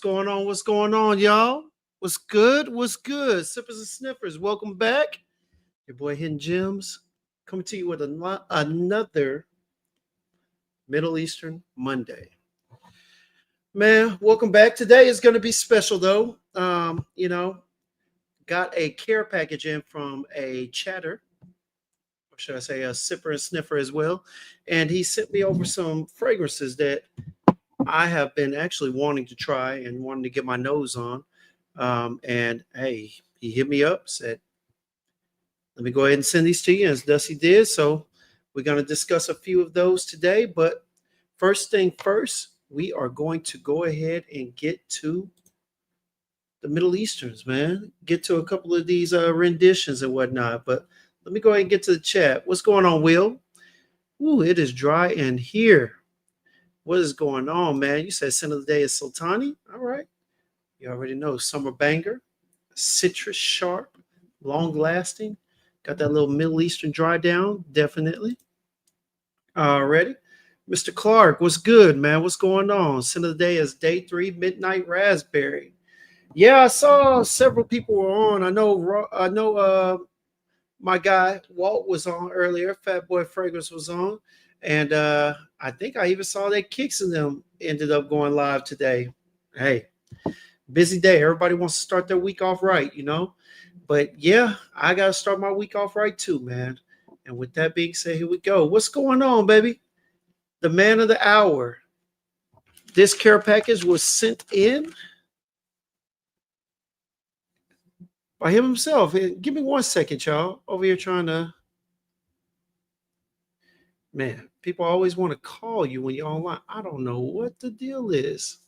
going on? What's going on, y'all? What's good? What's good? Sippers and sniffers, welcome back. Your boy Hidden Gems coming to you with another Middle Eastern Monday. Man, welcome back. Today is going to be special though. Got a care package in from a chatter, or should I say a sipper and sniffer as well. And he sent me over some fragrances that I have been actually wanting to try and wanting to get my nose on. And hey, he hit me up, said, let me go ahead and send these to you, as Dusty did. So we're going to discuss a few of those today. But first thing first, we are going to go ahead and get to the Middle Easterns, man. Get to a couple of these renditions and whatnot. But let me go ahead and get to the chat. What's going on, Will? Ooh, it is dry in here. What is going on, man? You said scent of the day is Sultani. All right. You already know. Summer banger, citrus sharp, long lasting. Got that little Middle Eastern dry down, definitely. Already. Mr. Clark, what's good, man? What's going on? Scent of the day is day 3, midnight raspberry. Yeah, I saw several people were on. I know my guy Walt was on earlier. Fat Boy Fragrance was on. And I think I even saw that Kicks and them ended up going live today. Hey, busy day. Everybody wants to start their week off right. But yeah, I got to start my week off right too, man. And with that being said, here we go. What's going on, baby? The man of the hour. This care package was sent in by him himself. Give me 1 second, y'all. Over here trying to. Man, people always want to call you when you're online. I don't know what the deal is.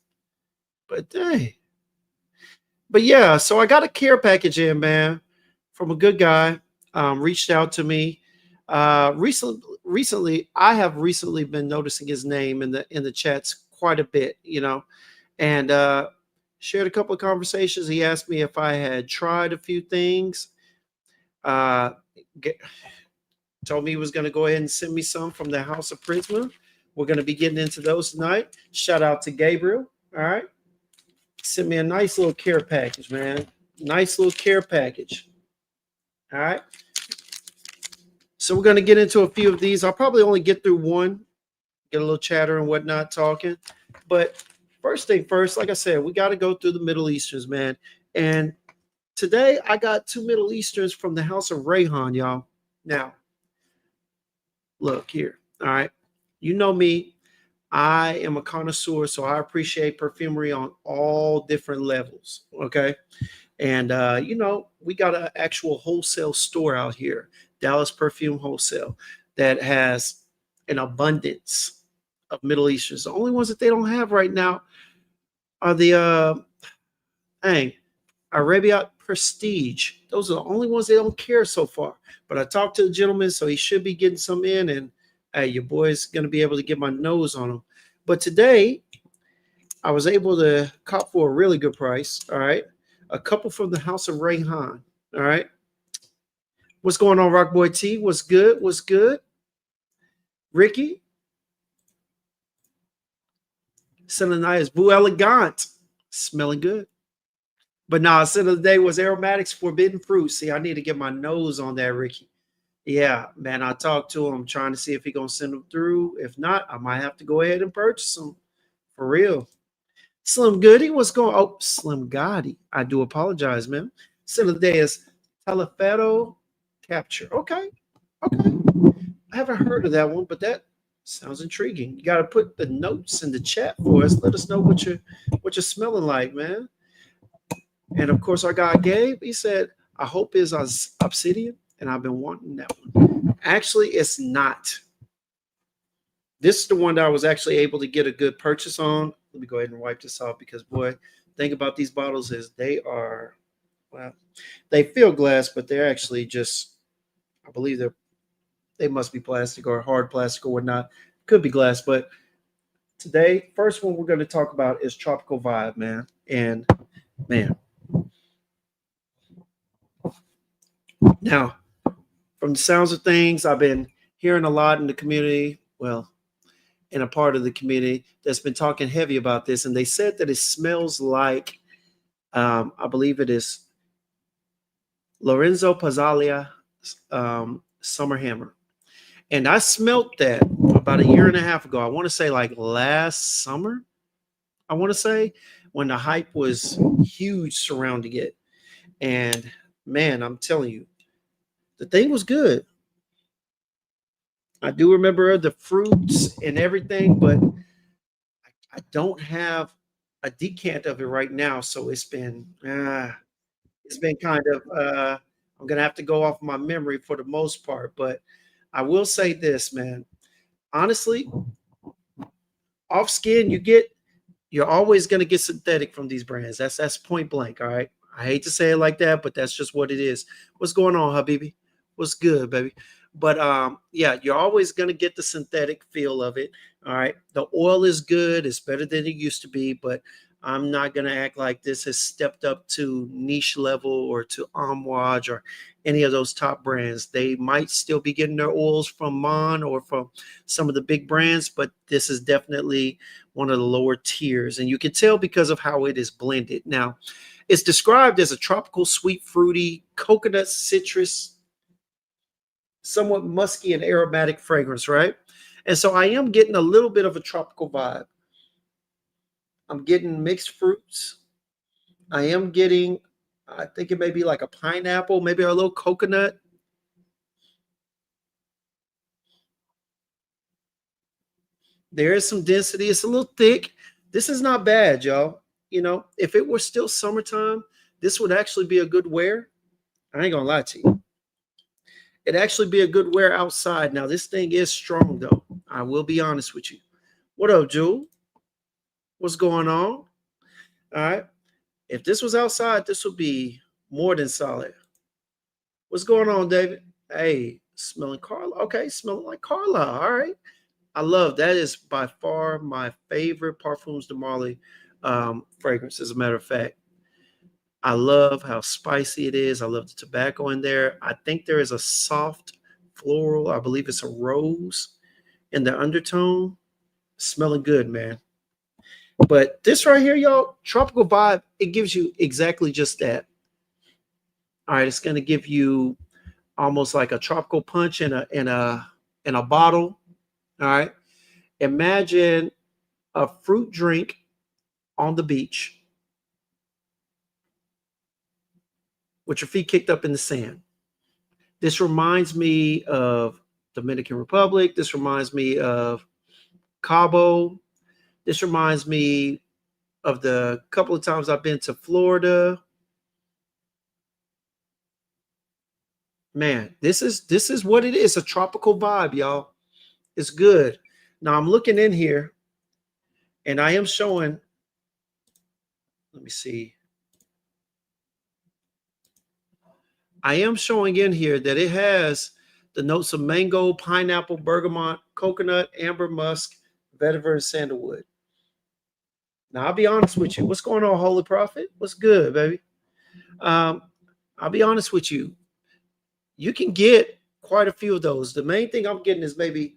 But dang. But yeah, so I got a care package in, man, from a good guy. Reached out to me. Recently, I have recently been noticing his name in the chats quite a bit, and shared a couple of conversations. He asked me if I had tried a few things. Uh, Told me he was going to go ahead and send me some from the House of Prisma. We're going to be getting into those tonight. Shout out to Gabriel. All right. Sent me a nice little care package, man. Nice little care package. All right. So we're going to get into a few of these. I'll probably only get through one, get a little chatter and whatnot talking. But first thing first, like I said, we got to go through the Middle Easterns, man. And today I got 2 Middle Easterns from the House of Rayhaan, y'all. Now, look here. All right. You know me. I am a connoisseur, so I appreciate perfumery on all different levels. Okay. And, we got an actual wholesale store out here, Dallas Perfume Wholesale, that has an abundance of Middle Easterns. The only ones that they don't have right now are the, Arabia Prestige. Those are the only ones they don't care so far. But I talked to the gentleman, so he should be getting some in, and hey, your boy's going to be able to get my nose on them. But today, I was able to cop for a really good price. All right. A couple from the House of Rayhaan. All right. What's going on, Rockboy T? What's good? What's good? Ricky? Senanias Boo Elegant. Smelling good. But nah, scent of the day was Aromatics Forbidden Fruit. See, I need to get my nose on that, Ricky. Yeah, man, I talked to him trying to see if he's going to send them through. If not, I might have to go ahead and purchase them. For real. Slim Goody, what's going on? Oh, Slim Gotti. I do apologize, man. Scent of the day is Teleferro Capture. Okay. I haven't heard of that one, but that sounds intriguing. You got to put the notes in the chat for us. Let us know what you're smelling like, man. And of course, our guy Gabe, he said, I hope it's Obsidian, and I've been wanting that one. Actually, it's not. This is the one that I was actually able to get a good purchase on. Let me go ahead and wipe this off because, boy, the thing about these bottles is they feel glass, but they're actually just, I believe they must be plastic or hard plastic or whatnot. Could be glass, but today, first one we're going to talk about is Tropical Vibe, man. And, man, now, from the sounds of things, I've been hearing a lot in the community, well, in a part of the community that's been talking heavy about this, and they said that it smells like, I believe it is Lorenzo Pazzalia Summer Hammer. And I smelt that about a year and a half ago. I want to say like last summer, I want to say, when the hype was huge surrounding it. And man, I'm telling you, the thing was good. I do remember the fruits and everything, but I don't have a decant of it right now. So it's been kind of I'm gonna have to go off my memory for the most part. But I will say this, man. Honestly, off skin, you're always gonna get synthetic from these brands. That's point blank. All right. I hate to say it like that, but that's just what it is. What's going on, Habibi? What's good, baby? But yeah, you're always gonna get the synthetic feel of it. All right. The oil is good, it's better than it used to be, but I'm not gonna act like this has stepped up to niche level or to Amouage or any of those top brands. They might still be getting their oils from Mon or from some of the big brands, but this is definitely one of the lower tiers. And you can tell because of how it is blended. Now, it's described as a tropical, sweet, fruity, coconut, citrus, somewhat musky and aromatic fragrance, right? And so I am getting a little bit of a tropical vibe. I'm getting mixed fruits. I am getting, I think it may be like a pineapple, maybe a little coconut. There is some density. It's a little thick. This is not bad, y'all. You know, if it were still summertime, this would actually be a good wear. I ain't gonna lie to you. It'd actually be a good wear outside. Now, this thing is strong, though. I will be honest with you. What up, Jewel? What's going on? All right. If this was outside, this would be more than solid. What's going on, David? Hey, smelling Carla. Okay, smelling like Carla. All right. I love that. Is by far my favorite Parfums de Marly fragrance, as a matter of fact. I love how spicy it is. I love the tobacco in there. I think there is a soft floral. I believe it's a rose in the undertone. Smelling good, man. But this right here, y'all, tropical vibe, it gives you exactly just that. All right, it's gonna give you almost like a tropical punch in a bottle. All right. Imagine a fruit drink on the beach with your feet kicked up in the sand. This reminds me of Dominican Republic. This reminds me of Cabo. This reminds me of the couple of times I've been to Florida. Man, this is what it is. A tropical vibe, y'all. It's good. Now I'm looking in here and I am showing, let me see. I am showing in here that it has the notes of mango, pineapple, bergamot, coconut, amber musk, vetiver, and sandalwood. Now, I'll be honest with you. What's going on, Holy Prophet? What's good, baby? Um, I'll be honest with you. You can get quite a few of those. The main thing I'm getting is maybe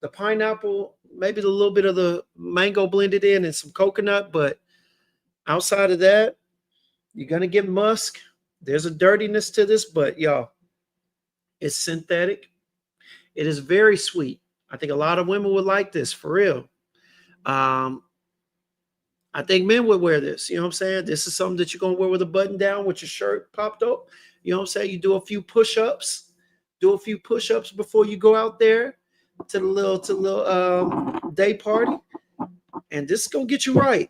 the pineapple, maybe a little bit of the mango blended in and some coconut. But outside of that, you're going to get musk. There's a dirtiness to this, but y'all, it's synthetic. It is very sweet. I think a lot of women would like this for real. Um, I think men would wear this. You know what I'm saying? This is something that you're gonna wear with a button down with your shirt popped up. You know what I'm saying? You do a few push-ups, before you go out there to the little day party, and this is gonna get you right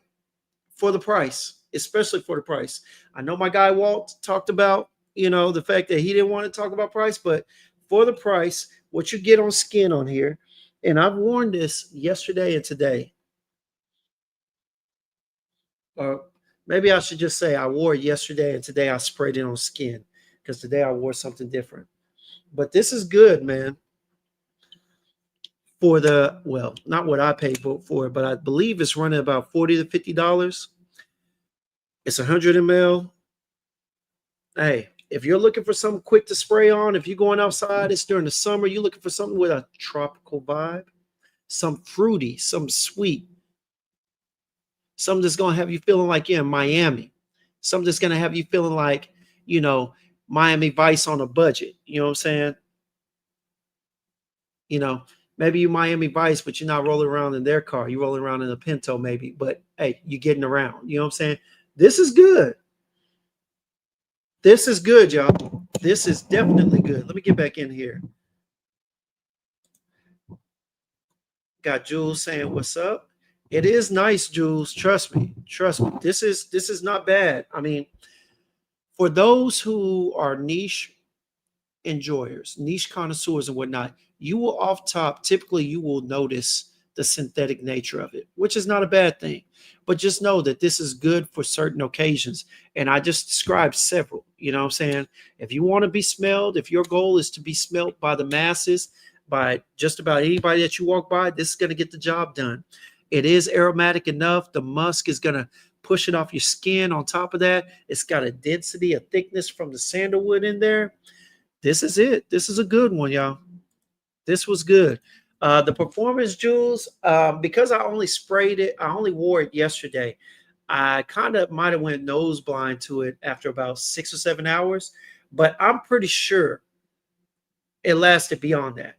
for the price, especially for the price. I know my guy Walt talked about, the fact that he didn't want to talk about price, but for the price, what you get on skin on here, and I've worn this yesterday and today, or maybe I should just say I wore it yesterday and today I sprayed it on skin because today I wore something different. But this is good, man. For the, well, not what I paid for it, but I believe it's running about $40 to $50. It's 100 ml. Hey, if you're looking for something quick to spray on, if you're going outside, it's during the summer, you're looking for something with a tropical vibe. some fruity, some sweet, something that's going to have you feeling like you're in Miami, something that's going to have you feeling like, you know, Miami Vice on a budget. You know what I'm saying? You know, maybe you Miami Vice, but you're not rolling around in their car. You're rolling around in a Pinto, maybe. But hey, you're getting around. You know what I'm saying? This is good. This is good, y'all. This is definitely good. Let me get back in here. Got Jules saying what's up. It is nice, Jules. Trust me. Trust me. This is not bad. I mean, for those who are niche enjoyers, niche connoisseurs, and whatnot, you will off top, typically you will notice the synthetic nature of it, which is not a bad thing. But just know that this is good for certain occasions. And I just described several. You know what I'm saying? If you want to be smelled, if your goal is to be smelled by the masses, by just about anybody that you walk by, this is going to get the job done. It is aromatic enough. The musk is going to push it off your skin. On top of that, it's got a density, a thickness from the sandalwood in there. This is it. This is a good one, y'all. This was good. The performance jewels, because I only sprayed it, I only wore it yesterday. I kind of might have went nose blind to it after about 6 or 7 hours, but I'm pretty sure it lasted beyond that.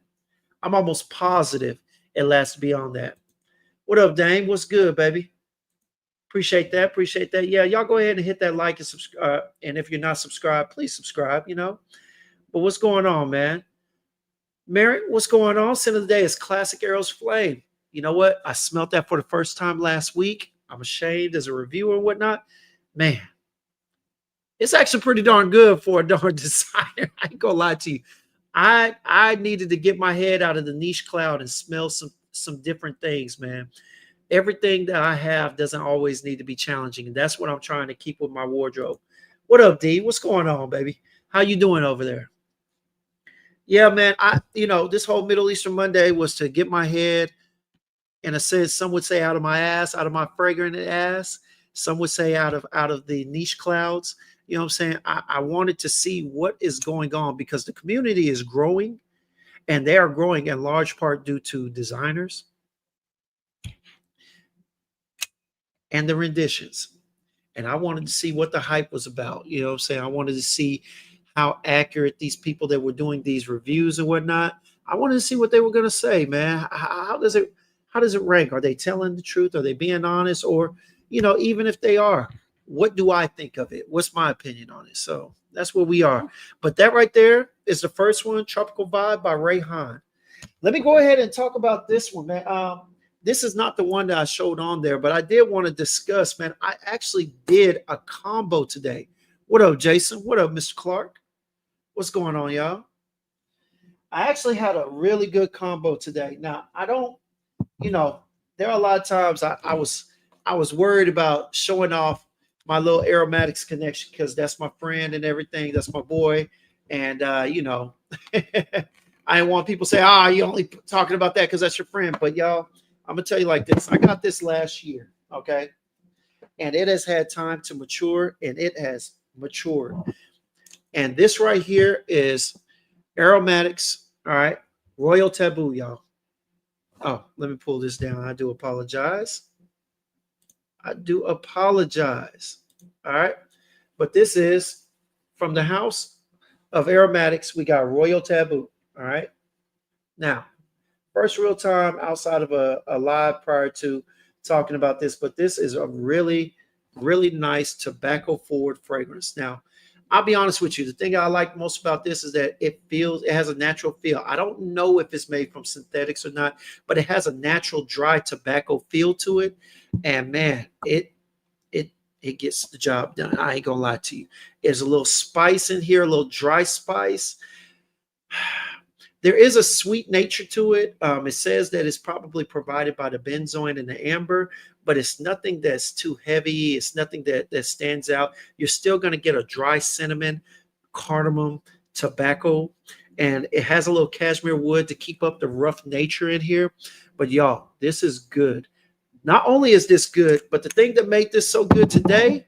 I'm almost positive it lasted beyond that. What up, Dame? What's good, baby? Appreciate that. Appreciate that. Yeah, y'all go ahead and hit that like and subscribe. And if you're not subscribed, please subscribe. But what's going on, man? Mary, what's going on? Scent of the day is Classic Arrows Flame. You know what? I smelt that for the first time last week. I'm ashamed as a reviewer and whatnot. Man, it's actually pretty darn good for a darn designer. I ain't gonna lie to you. I needed to get my head out of the niche cloud and smell some different things, man. Everything that I have doesn't always need to be challenging, and that's what I'm trying to keep with my wardrobe. What up, D? What's going on, baby? How you doing over there? Yeah, man. This whole Middle Eastern Monday was to get my head, in a sense, some would say out of my ass, out of my fragrant ass. Some would say out of the niche clouds. You know what I'm saying? I wanted to see what is going on because the community is growing, and they are growing in large part due to designers and the renditions. And I wanted to see what the hype was about. You know what I'm saying? I wanted to see how accurate these people that were doing these reviews and whatnot. I wanted to see what they were going to say, man. How does it rank? Are they telling the truth? Are they being honest? Or, even if they are, what do I think of it? What's my opinion on it? So that's where we are. But that right there is the first one, Tropical Vibe by Rayhaan. Let me go ahead and talk about this one, man. This is not the one that I showed on there, but I did want to discuss, man. I actually did a combo today. What up, Jason? What up, Mr. Clark? What's going on, y'all? I actually had a really good combo today. Now, I don't, there are a lot of times I was worried about showing off my little aromatics connection because that's my friend and everything. That's my boy. And I didn't want people to say, you only talking about that because that's your friend. But y'all, I'm gonna tell you like this. I got this last year, okay? And it has had time to mature, and it has matured. And this right here is aromatics, all right? Royal Taboo, y'all. Oh, let me pull this down. I do apologize. I do apologize. All right. But this is from the house of aromatics. We got Royal Taboo. All right. Now, first real time outside of a live prior to talking about this, but this is a really, really nice tobacco forward fragrance. Now, I'll be honest with you. The thing I like most about this is that it has a natural feel. I don't know if it's made from synthetics or not, but it has a natural dry tobacco feel to it. And man, it gets the job done. I ain't gonna lie to you. There's a little spice in here, a little dry spice. There is a sweet nature to it. It says that it's probably provided by the benzoin and the amber, but it's nothing that's too heavy. It's nothing that stands out. You're still going to get a dry cinnamon, cardamom, tobacco, and it has a little cashmere wood to keep up the rough nature in here. But y'all, this is good. Not only is this good, but the thing that made this so good today,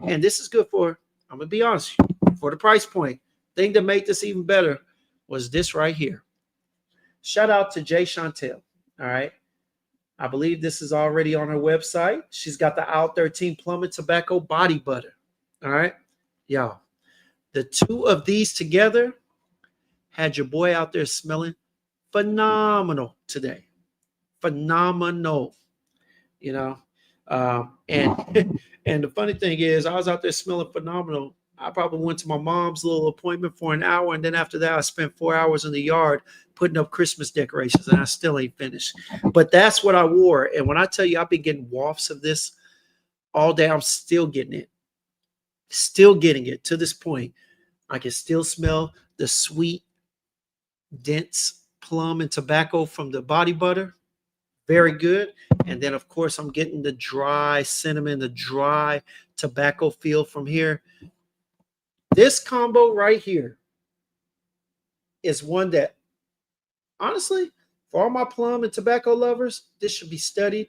and this is good for, I'm going to be honest, for the price point, thing that made this even better was this right here. Shout out to Jay Chantel. All right. I believe this is already on her website. She's got the Out 13 Plum and Tobacco Body Butter. All right. Y'all, the two of these together had your boy out there smelling phenomenal today. Phenomenal. You know, and and the funny thing is, I was out there smelling phenomenal. I probably went to my mom's little appointment for an hour, and then after that, I spent 4 hours in the yard putting up Christmas decorations, and I still ain't finished. But that's what I wore. And when I tell you, I've been getting wafts of this all day, I'm still getting it, still getting it to this point. I can still smell the sweet, dense plum and tobacco from the body butter. Very good. And then, of course, I'm getting the dry cinnamon, the dry tobacco feel from here. This combo right here is one that, honestly, for all my plum and tobacco lovers, this should be studied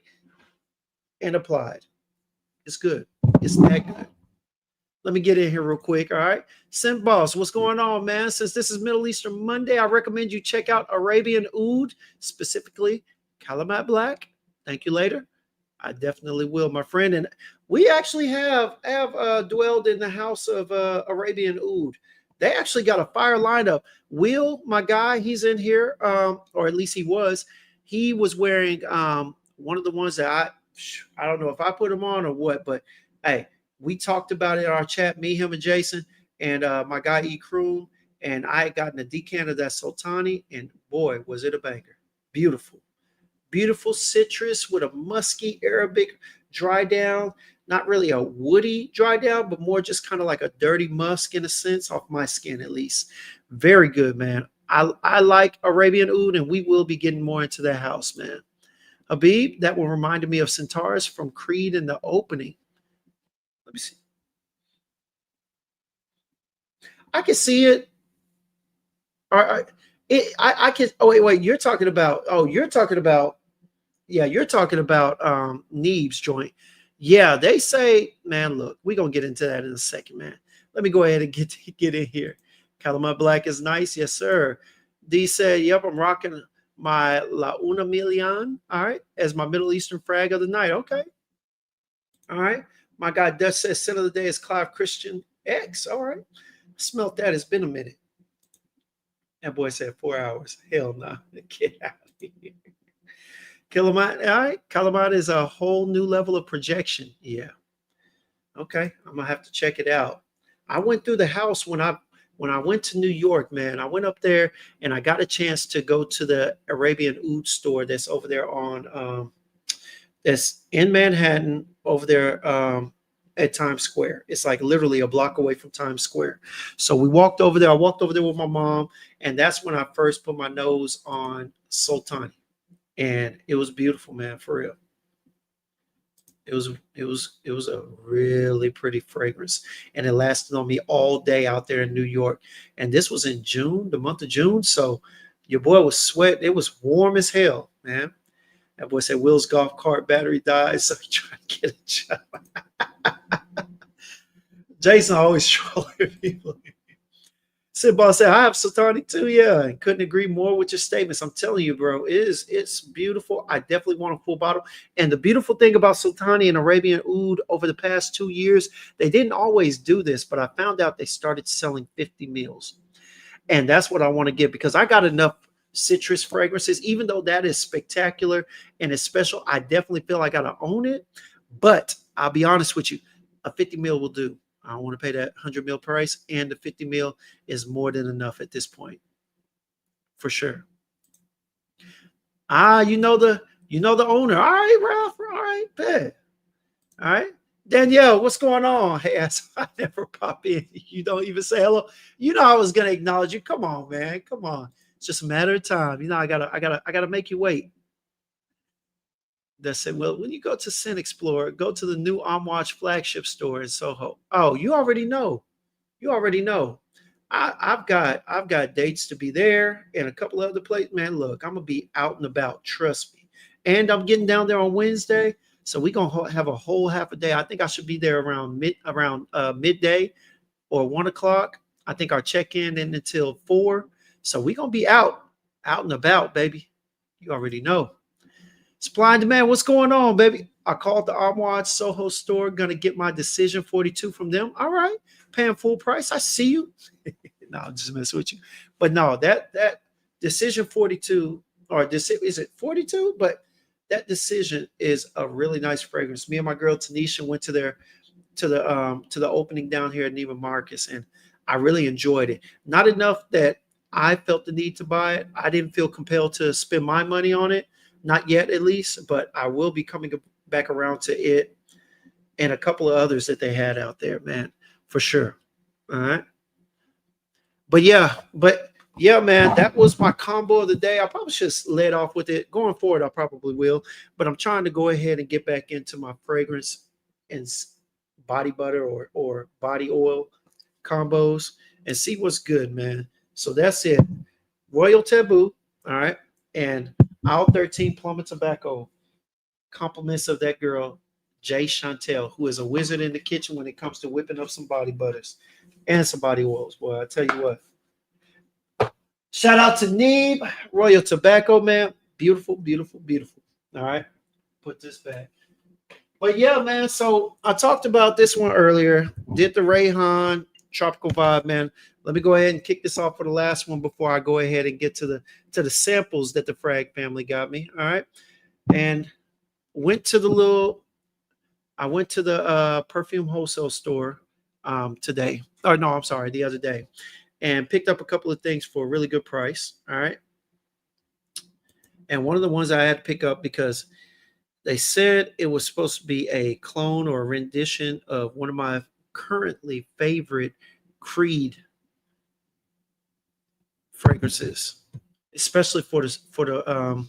and applied. It's good. It's that good. Let me get in here real quick. All right. Scent Boss, what's going on, man? Since this is Middle Eastern Monday, I recommend you check out Arabian Oud, specifically Calamat Black. Thank you later. I definitely will, my friend. And we actually have dwelled in the house of Arabian Oud. They actually got a fire lineup. Will, my guy, he's in here, or at least he was. He was wearing one of the ones that I don't know if I put him on or what, but hey, we talked about it in our chat, me, him, and Jason, and my guy E. Kroom, and I had gotten a decant of that Sultani, and boy, was it a banger. Beautiful. Beautiful citrus with a musky Arabic dry down. Not really a woody dry down, but more just kind of like a dirty musk in a sense, off my skin at least. Very good, man. I like Arabian Oud, and we will be getting more into that house, man. Habib, that one reminded me of Centaurus from Creed in the opening. Let me see. I can see it. All right. I can. Oh wait. You're talking about. Oh, you're talking about. Yeah, you're talking about Neeb's joint. Yeah, they say, man. Look, we're gonna get into that in a second, man. Let me go ahead and get in here. Calamar Black is nice, yes sir. D said, "Yep, I'm rocking my La Una Million. All right, as my Middle Eastern frag of the night. Okay, all right. My guy Dutch says, "Center of the day is Clive Christian X. All right, smelt that. It's been a minute." That boy said 4 hours. Hell no. Nah. Get out of here. Kilomat, all right. Kilomat is a whole new level of projection. Yeah. Okay. I'm gonna have to check it out. I went through the house when I went to New York, man. I went up there and I got a chance to go to the Arabian Oud store that's over there on that's in Manhattan over there at Times Square. It's like literally a block away from Times Square. So we walked over there. I walked over there with my mom, and that's when I first put my nose on Sultani. And it was beautiful, man, for real. It was a really pretty fragrance, and it lasted on me all day out there in New York. And this was in June, the month of June. So your boy was sweating. It was warm as hell, man. That boy said Will's golf cart battery died, so he tried to get a job. Jason always trolling people. Sidball said, "I have Sultani too, yeah, and couldn't agree more with your statements." I'm telling you, bro, it's beautiful. I definitely want a full bottle. And the beautiful thing about Sultani and Arabian Oud over the past 2 years, they didn't always do this, but I found out they started selling 50 mils. And that's what I want to get, because I got enough citrus fragrances. Even though that is spectacular and it's special, I definitely feel I got to own it. But I'll be honest with you, a 50 mil will do. I don't want to pay that 100 mil price, and the 50 mil is more than enough at this point, for sure. You know the owner. All right, Ralph. All right, bet. All right, Danielle, what's going on? Hey, I never pop in. You don't even say hello. You know I was gonna acknowledge you. Come on, man. Come on. It's just a matter of time. You know I gotta make you wait. That said, well, when you go to Scent Explorer, go to the new Watch flagship store in Soho. Oh, you already know. You already know. I've got dates to be there and a couple of other places. Man, look, I'm gonna be out and about. Trust me. And I'm getting down there on Wednesday, so we're gonna have a whole half a day. I think I should be there around midday or 1 o'clock. I think our check-in in until 4. So we're gonna be out and about, baby. You already know. Supply and demand. What's going on, baby? I called the Armoire Soho store. Gonna get my Decision 42 from them. All right, paying full price. I see you. No, I'm just messing with you. But no, that Decision 42 or is it 42? But that Decision is a really nice fragrance. Me and my girl Tanisha went to the opening down here at Neiman Marcus, and I really enjoyed it. Not enough that I felt the need to buy it. I didn't feel compelled to spend my money on it, not yet at least, but I will be coming back around to it and a couple of others that they had out there, man, for sure. All right. But yeah, man, that was my combo of the day. I probably should let off with it. Going forward, I probably will. But I'm trying to go ahead and get back into my fragrance and body butter or body oil combos and see what's good, man. So that's it. Royal Taboo, all right, and Aisle 13 Plum and Tobacco. Compliments of that girl, Jay Chantel, who is a wizard in the kitchen when it comes to whipping up some body butters and some body oils. Boy, I tell you what. Shout out to Neeb, Royal Tobacco, man. Beautiful, beautiful, beautiful. All right. Put this back. But yeah, man. So I talked about this one earlier. Did the Rayhaan Tropical Vibe, man. Let me go ahead and kick this off for the last one before I go ahead and get to the samples that the Frag family got me. All right. And went to the little I went to the perfume wholesale store today. Or no, I'm sorry, the other day. And picked up a couple of things for a really good price. All right. And one of the ones I had to pick up because they said it was supposed to be a clone or a rendition of one of my currently favorite Creed fragrances, especially for the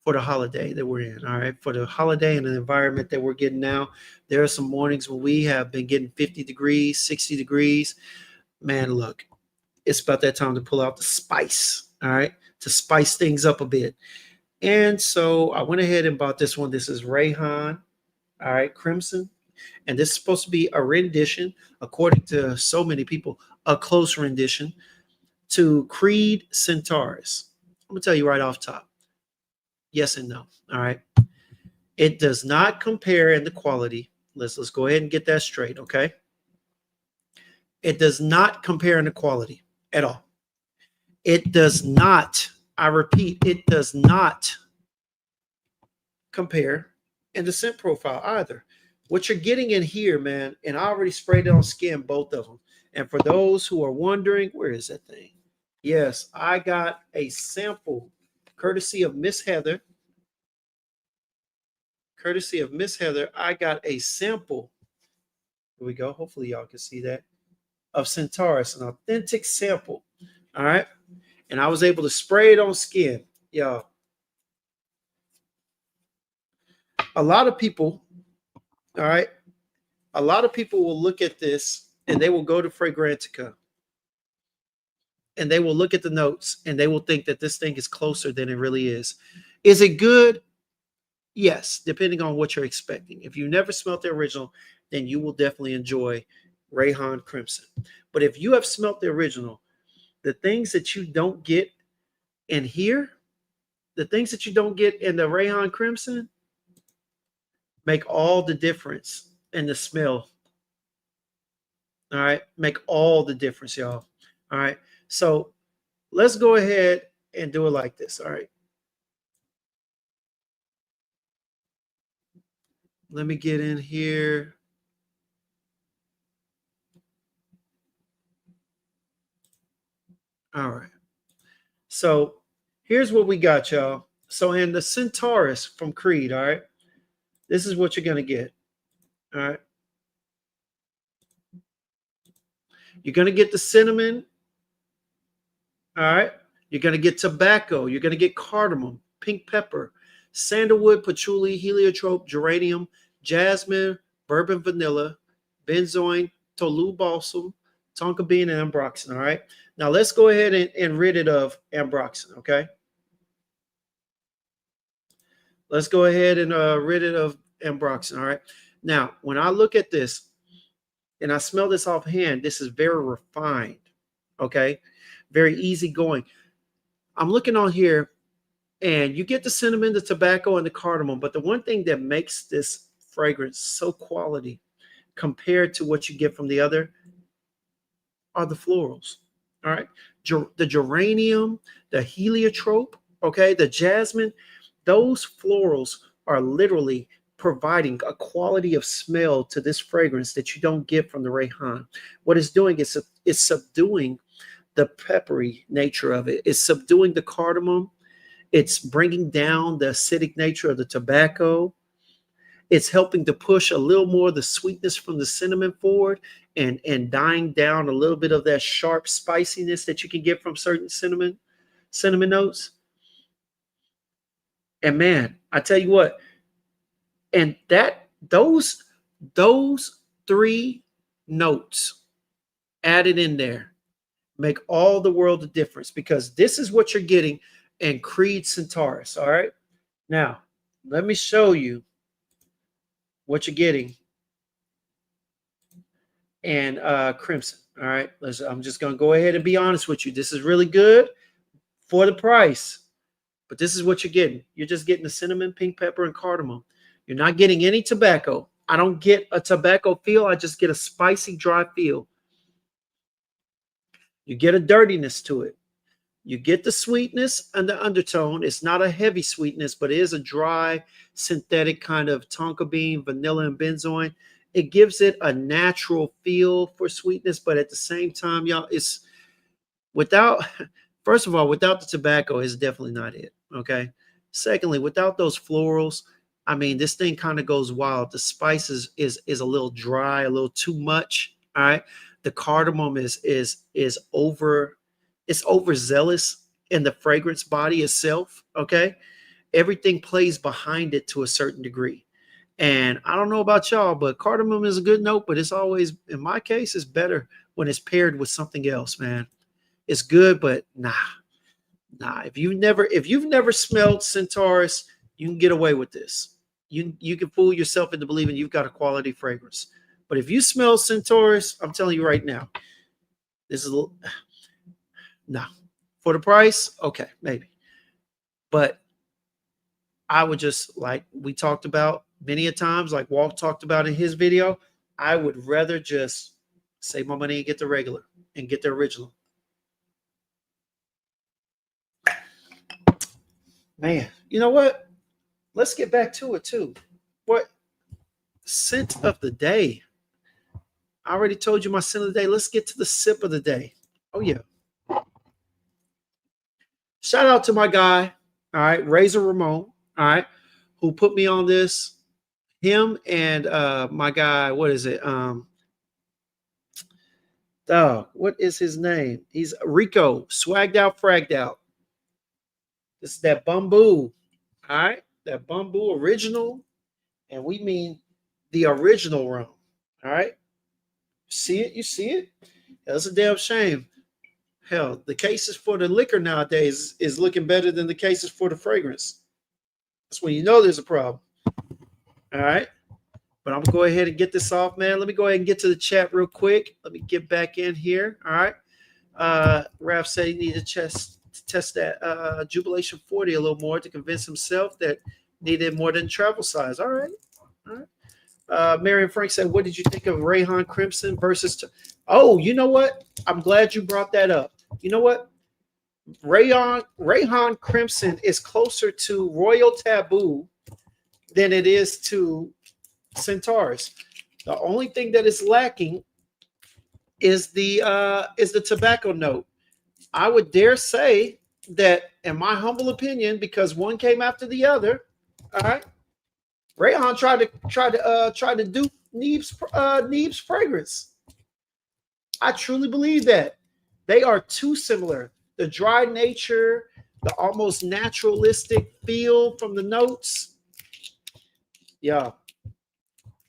holiday that we're in. All right. For the holiday and the environment that we're getting now. There are some mornings when we have been getting 50 degrees, 60 degrees. Man, look, it's about that time to pull out the spice. All right. To spice things up a bit. And so I went ahead and bought this one. This is Rayhaan. All right. Crimson. And this is supposed to be a rendition, according to so many people, a close rendition to Creed Centaurus. I'm going to tell you right off top. Yes and no. All right. It does not compare in the quality. Let's go ahead and get that straight. Okay. It does not compare in the quality at all. It does not, I repeat, it does not compare in the scent profile either. What you're getting in here, man, and I already sprayed it on skin, both of them. And for those who are wondering, where is that thing? Yes, I got a sample courtesy of Miss Heather. Courtesy of Miss Heather, I got a sample. Here we go. Hopefully y'all can see that. Of Centaurus, an authentic sample. All right. And I was able to spray it on skin. Y'all. A lot of people, all right. A lot of people will look at this and they will go to Fragrantica and they will look at the notes and they will think that this thing is closer than it really is. Is it good? Yes, depending on what you're expecting. If you never smelt the original, then you will definitely enjoy Rayhaan Crimson. But if you have smelt the original, the things that you don't get in here, the things that you don't get in the Rayhaan Crimson make all the difference in the smell. All right. Make all the difference, y'all. All right. So let's go ahead and do it like this. All right. Let me get in here. All right. So here's what we got, y'all. So in the Centaurus from Creed, all right, this is what you're going to get. All right. You're going to get the cinnamon. All right. You're going to get tobacco. You're going to get cardamom, pink pepper, sandalwood, patchouli, heliotrope, geranium, jasmine, bourbon vanilla, benzoin, tolu balsam, tonka bean, and ambroxan. All right. Now let's go ahead and rid it of ambroxan. Okay. Let's go ahead and rid it of ambroxan. All right. Now, when I look at this and I smell this offhand, this is very refined. Okay. Very easygoing. I'm looking on here And you get the cinnamon, the tobacco, and the cardamom. But the one thing that makes this fragrance so quality compared to what you get from the other are the florals. All right. The geranium, the heliotrope, okay, the jasmine, those florals are literally providing a quality of smell to this fragrance that you don't get from the Rayhaan. What it's doing is it's subduing the peppery nature of it. It's subduing the cardamom. It's bringing down the acidic nature of the tobacco. It's helping to push a little more of the sweetness from the cinnamon forward and dying down a little bit of that sharp spiciness that you can get from certain cinnamon notes. And man, I tell you what, and that those three notes added in there make all the world of difference, because this is what you're getting in Creed Centaurus. All right. Now, let me show you what you're getting and Crimson. All right. I'm just going to go ahead and be honest with you. This is really good for the price, but this is what you're getting. You're just getting the cinnamon, pink pepper, and cardamom. You're not getting any tobacco. I don't get a tobacco feel. I just get a spicy, dry feel. You get a dirtiness to it. You get the sweetness and the undertone. It's not a heavy sweetness, but it is a dry, synthetic kind of tonka bean, vanilla, and benzoin. It gives it a natural feel for sweetness, but at the same time, y'all, it's without, first of all, without the tobacco, it's definitely not it. Okay. Secondly, without those florals, I mean, this thing kind of goes wild. The spices is a little dry, a little too much. All right. The cardamom is over, it's overzealous in the fragrance body itself. Okay. Everything plays behind it to a certain degree. And I don't know about y'all, but cardamom is a good note, but it's always, in my case, it's better when it's paired with something else, man. It's good, but nah. If you've never smelled Centaurus, you can get away with this. You can fool yourself into believing you've got a quality fragrance. But if you smell Centaurus, I'm telling you right now, this is a little, no. For the price, okay, maybe. But I would just, like we talked about many a times, like Walt talked about in his video, I would rather just save my money and get the regular and get the original. Man, you know what? Let's get back to it too. What scent of the day? I already told you my scent of the day. Let's get to the sip of the day. Oh yeah. Shout out to my guy, all right, Razor Ramon, all right, who put me on this. Him and my guy, what is it? What is his name? He's Rico, swagged out, fragged out. This is that bamboo, all right, that bamboo original, and we mean the original rum, all right. See it? You see it? That's a damn shame. Hell, the cases for the liquor nowadays is looking better than the cases for the fragrance. That's when you know there's a problem. All right. But I'm going to go ahead and get this off, man. Let me go ahead and get to the chat real quick. Let me get back in here. All right. Raph said he needed to test that Jubilation 40 a little more to convince himself that needed more than travel size. All right. All right. Marion Frank said, what did you think of Rayhaan Crimson versus... Oh, you know what? I'm glad you brought that up. You know what? Rayhaan Crimson is closer to Royal Taboo than it is to Centaurus. The only thing that is lacking is the tobacco note. I would dare say that, in my humble opinion, because one came after the other. All right, Rayhaan tried to dupe Neeb's fragrance. I truly believe that they are too similar. The dry nature, the almost naturalistic feel from the notes. Yeah.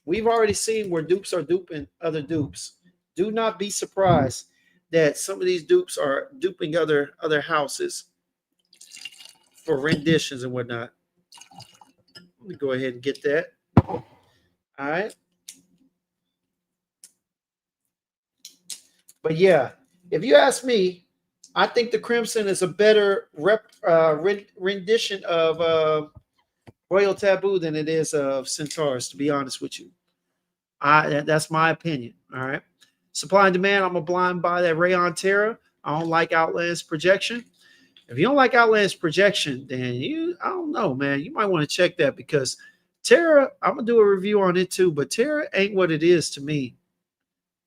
We've already seen where dupes are duping other dupes. Do not be surprised that some of these dupes are duping other houses for renditions and whatnot. Let me go ahead and get that. All right. But yeah, if you ask me, I think the Crimson is a better rendition of Royal Taboo than it is of Centaurus, to be honest with you. That's my opinion. All right. Supply and demand, I'm a blind buy that Rayhaan Terra. I don't like Outland's projection. If you don't like Outland's projection, then I don't know, man. You might want to check that because Terra, I'm gonna do a review on it too, but Terra ain't what it is to me.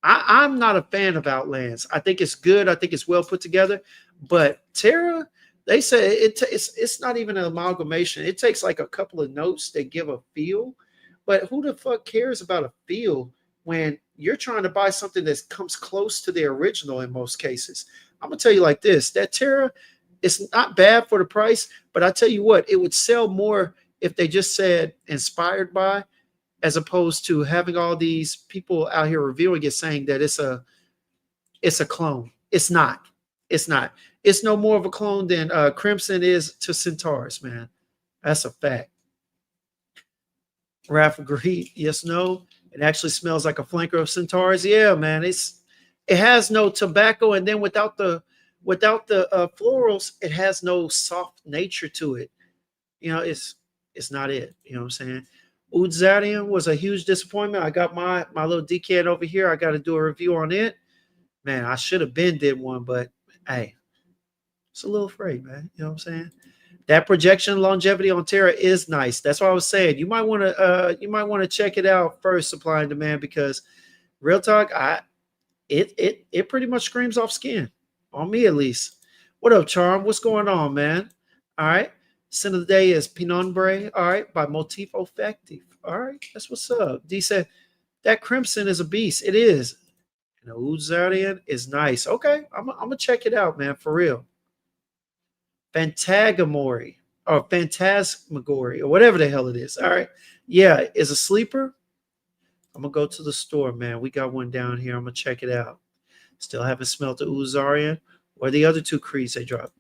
I'm not a fan of Outlands. I think it's good. I think it's well put together. But Terra, they say it's not even an amalgamation. It takes like a couple of notes that give a feel. But who the fuck cares about a feel when you're trying to buy something that comes close to the original in most cases? I'm gonna tell you like this: that Terra, it's not bad for the price, but I tell you what, it would sell more if they just said inspired by, as opposed to having all these people out here reviewing it saying that it's a clone. It's not. It's not. It's no more of a clone than Crimson is to Centaurus, man. That's a fact. Raph agreed. Yes, no. It actually smells like a flanker of Centaurus. Yeah, man. It has no tobacco, and then without the florals, it has no soft nature to it. You know, it's not it. You know what I'm saying? Udzarian was a huge disappointment. I got my little decan over here. I got to do a review on it. Man, I should have been did one, but hey, it's a little afraid, man. You know what I'm saying? That projection longevity on Terra is nice. That's what I was saying. You might want to check it out first, supply and demand, because real talk, it pretty much screams off skin. On me at least. What up, Charm? What's going on, man? All right. Sin of the day is Penombre, all right, by Motifo Effective. All right, that's what's up. D said, that Crimson is a beast. It is. And the Uzarian is nice. Okay, I'm going to check it out, man, for real. Phantasmagory or Phantasmagory or whatever the hell it is. All right. Yeah, is a sleeper. I'm going to go to the store, man. We got one down here. I'm going to check it out. Still haven't smelled the Uzarian or the other two creeds they dropped.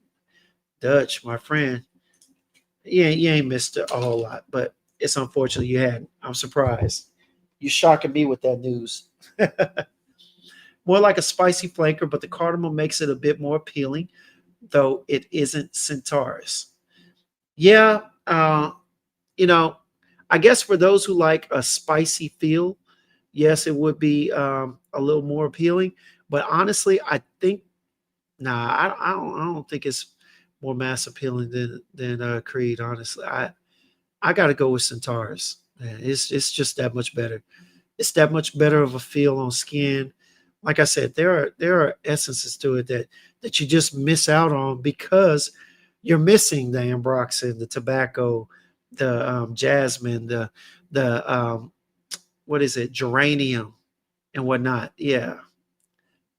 Dutch, my friend. You ain't missed a whole lot, but it's unfortunate you hadn't. I'm surprised. You're shocking me with that news. More like a spicy flanker, but the cardamom makes it a bit more appealing, though it isn't Centaurus. Yeah, you know, I guess for those who like a spicy feel, yes, it would be a little more appealing. But honestly, I think, I don't think it's more mass appealing than Creed. Honestly, I got to go with Centaurus. Man, it's just that much better. It's that much better of a feel on skin. Like I said, there are essences to it that you just miss out on because you're missing the ambroxan, the tobacco, the jasmine, the what is it, geranium, and whatnot. Yeah,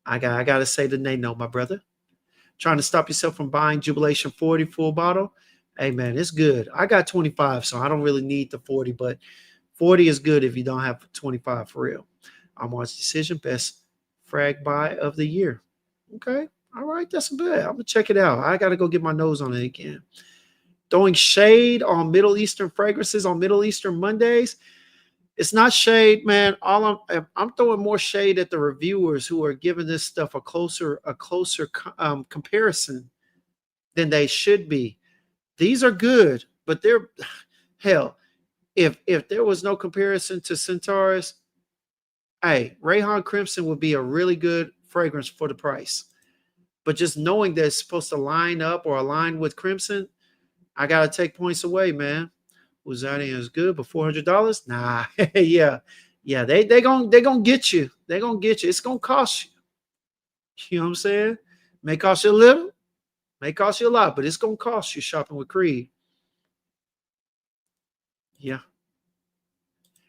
I got to say the name, no, my brother. Trying to stop yourself from buying Jubilation 40 full bottle. Hey, man, it's good. I got 25, so I don't really need the 40, but 40 is good if you don't have 25 for real. I'm on decision best frag buy of the year. Okay. All right. That's good. I'm going to check it out. I got to go get my nose on it again. Throwing shade on Middle Eastern fragrances on Middle Eastern Mondays. It's not shade, man. I'm throwing more shade at the reviewers who are giving this stuff a closer comparison than they should be. These are good, but they're hell. If there was no comparison to Centaurus, hey, Rayhaan Crimson would be a really good fragrance for the price. But just knowing that it's supposed to line up or align with Crimson, I gotta take points away, man. Uzanian is good, but $400? Nah, yeah. They gonna get you. They gonna get you. It's gonna cost you. You know what I'm saying? May cost you a little, may cost you a lot, but it's gonna cost you shopping with Creed. Yeah.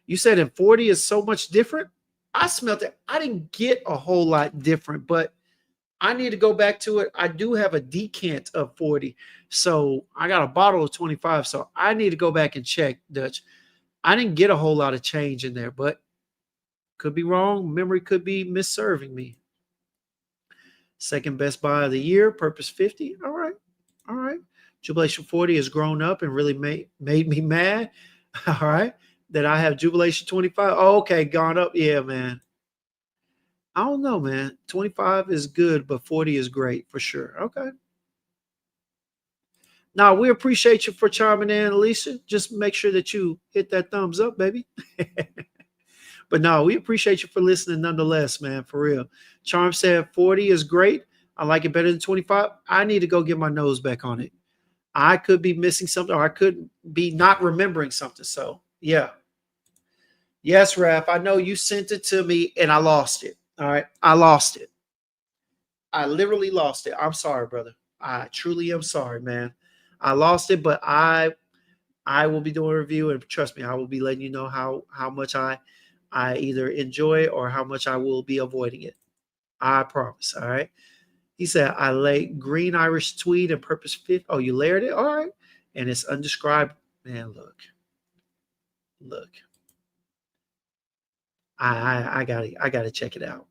You said in 40 is so much different. I smelled it. I didn't get a whole lot different, but I need to go back to it. I do have a decant of 40. So I got a bottle of 25. So I need to go back and check, Dutch. I didn't get a whole lot of change in there, but could be wrong. Memory could be misserving me. Second best buy of the year, Purpose 50. All right. All right. Jubilation 40 has grown up and really made me mad. All right. That I have Jubilation 25. Oh, okay. Gone up. Yeah, man. I don't know, man. 25 is good, but 40 is great for sure. Okay. Now we appreciate you for chiming in, Alicia. Just make sure that you hit that thumbs up, baby. But no, we appreciate you for listening nonetheless, man. For real. Charm said 40 is great. I like it better than 25. I need to go get my nose back on it. I could be missing something or I could be not remembering something. So, yeah. Yes, Raph. I know you sent it to me and I lost it. All right. I lost it. I literally lost it. I'm sorry, brother. I truly am sorry, man. I lost it, but I will be doing a review and trust me, I will be letting you know how much I either enjoy or how much I will be avoiding it. I promise. All right. He said, I laid green Irish tweed and purpose fit. Oh, you layered it? All right. And it's undescribed. Man, look. I gotta check it out.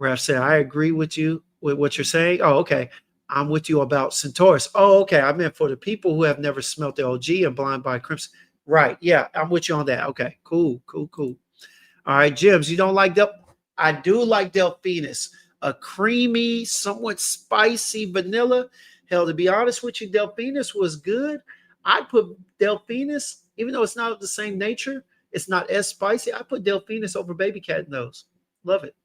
Ref said, I agree with you with what you're saying. Oh, okay. I'm with you about Centaurus. Oh, okay. I meant for the people who have never smelt the OG and blind by crimson. Right. Yeah, I'm with you on that. Okay. Cool. Cool. Cool. All right, Jibs, you don't like I do like Delphinus. A creamy, somewhat spicy vanilla. Hell, to be honest with you, Delphinus was good. I put Delphinus, even though it's not of the same nature, it's not as spicy. I put Delphinus over Baby Cat in those. Love it.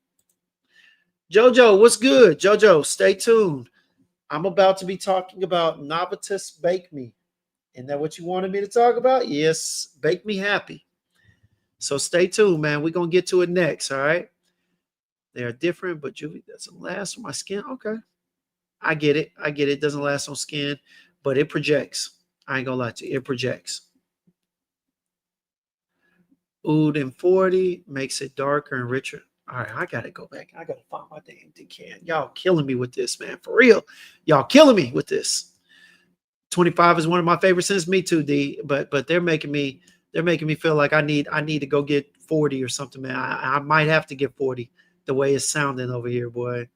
Jojo, what's good? Jojo, stay tuned. I'm about to be talking about Novitus Bake Me. Isn't that what you wanted me to talk about? Yes, bake me happy. So stay tuned, man. We're gonna get to it next. All right. They are different, but Juvie doesn't last on my skin. Okay. I get it. I get it. It doesn't last on skin, but it projects. I ain't gonna lie to you. It projects. Oud and 40 makes it darker and richer. All right, I gotta go back. I gotta find my damn decant. Y'all killing me with this, man. For real. Y'all killing me with this. 25 is one of my favorite scents. Me too, D. But they're making me feel like I need to go get 40 or something, man. I might have to get 40 the way it's sounding over here, boy.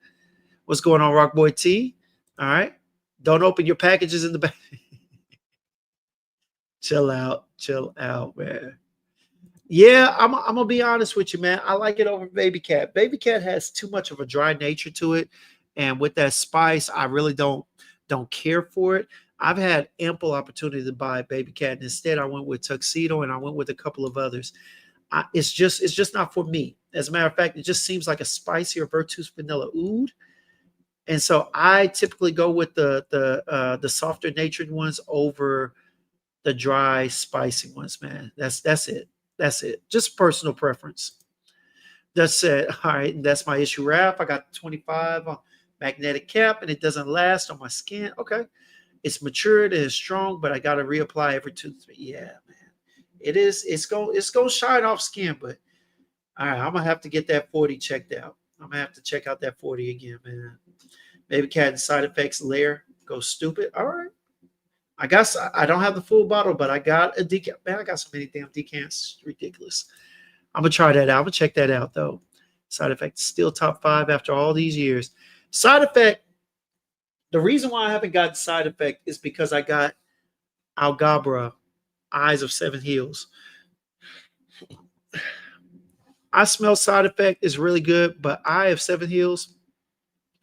What's going on, Rock Boy T? All right. Don't open your packages in the back. Chill out, man. Yeah, I'm gonna be honest with you, man. I like it over Baby Cat. Baby Cat has too much of a dry nature to it, and with that spice, I really don't care for it. I've had ample opportunity to buy Baby Cat, and instead I went with Tuxedo, and I went with a couple of others. It's just not for me. As a matter of fact, it just seems like a spicier Virtus vanilla oud, and so I typically go with the softer natured ones over the dry, spicy ones, man. That's it. That's it. Just personal preference. That's it. All right. And that's my issue wrap. I got 25 on magnetic cap and it doesn't last on my skin. Okay. It's matured, it is strong, but I gotta reapply every 2 3. Yeah, man. It is, it's gonna shine off skin, but all right, I'm gonna have to get that 40 checked out. I'm gonna have to check out that 40 again, man. Maybe cat and side effects layer go stupid. All right. I guess I don't have the full bottle, but I got a decant. Man, I got so many damn decants. It's ridiculous. I'm gonna try that out. I'm gonna check that out though. Side effect still top 5 after all these years. Side effect. The reason why I haven't gotten side effect is because I got Algabra, Eyes of Seven Heels. I smell side effect is really good, but Eye of Seven Heels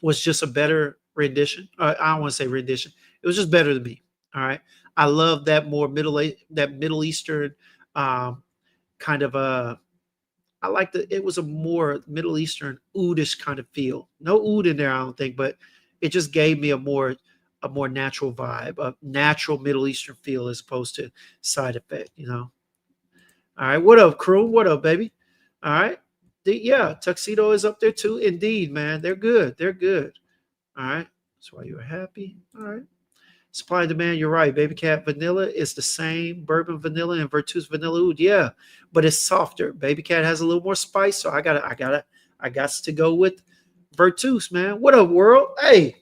was just a better rendition. I don't want to say rendition. It was just better than me. All right. I love that more Middle Eastern um, kind of I like it was a more Middle Eastern oudish kind of feel. No oud in there, I don't think, but it just gave me a more natural vibe, a natural Middle Eastern feel as opposed to side effect, you know. All right. What up, crew? What up, baby? All right. Yeah, Tuxedo is up there too. Indeed, man. They're good. They're good. All right. That's why you're happy. All right. Supply and demand, you're right. Baby Cat Vanilla is the same bourbon vanilla and Virtus Vanilla Oud. Yeah, but it's softer. Baby Cat has a little more spice, so I got to go with Virtus, man. What up, world? Hey,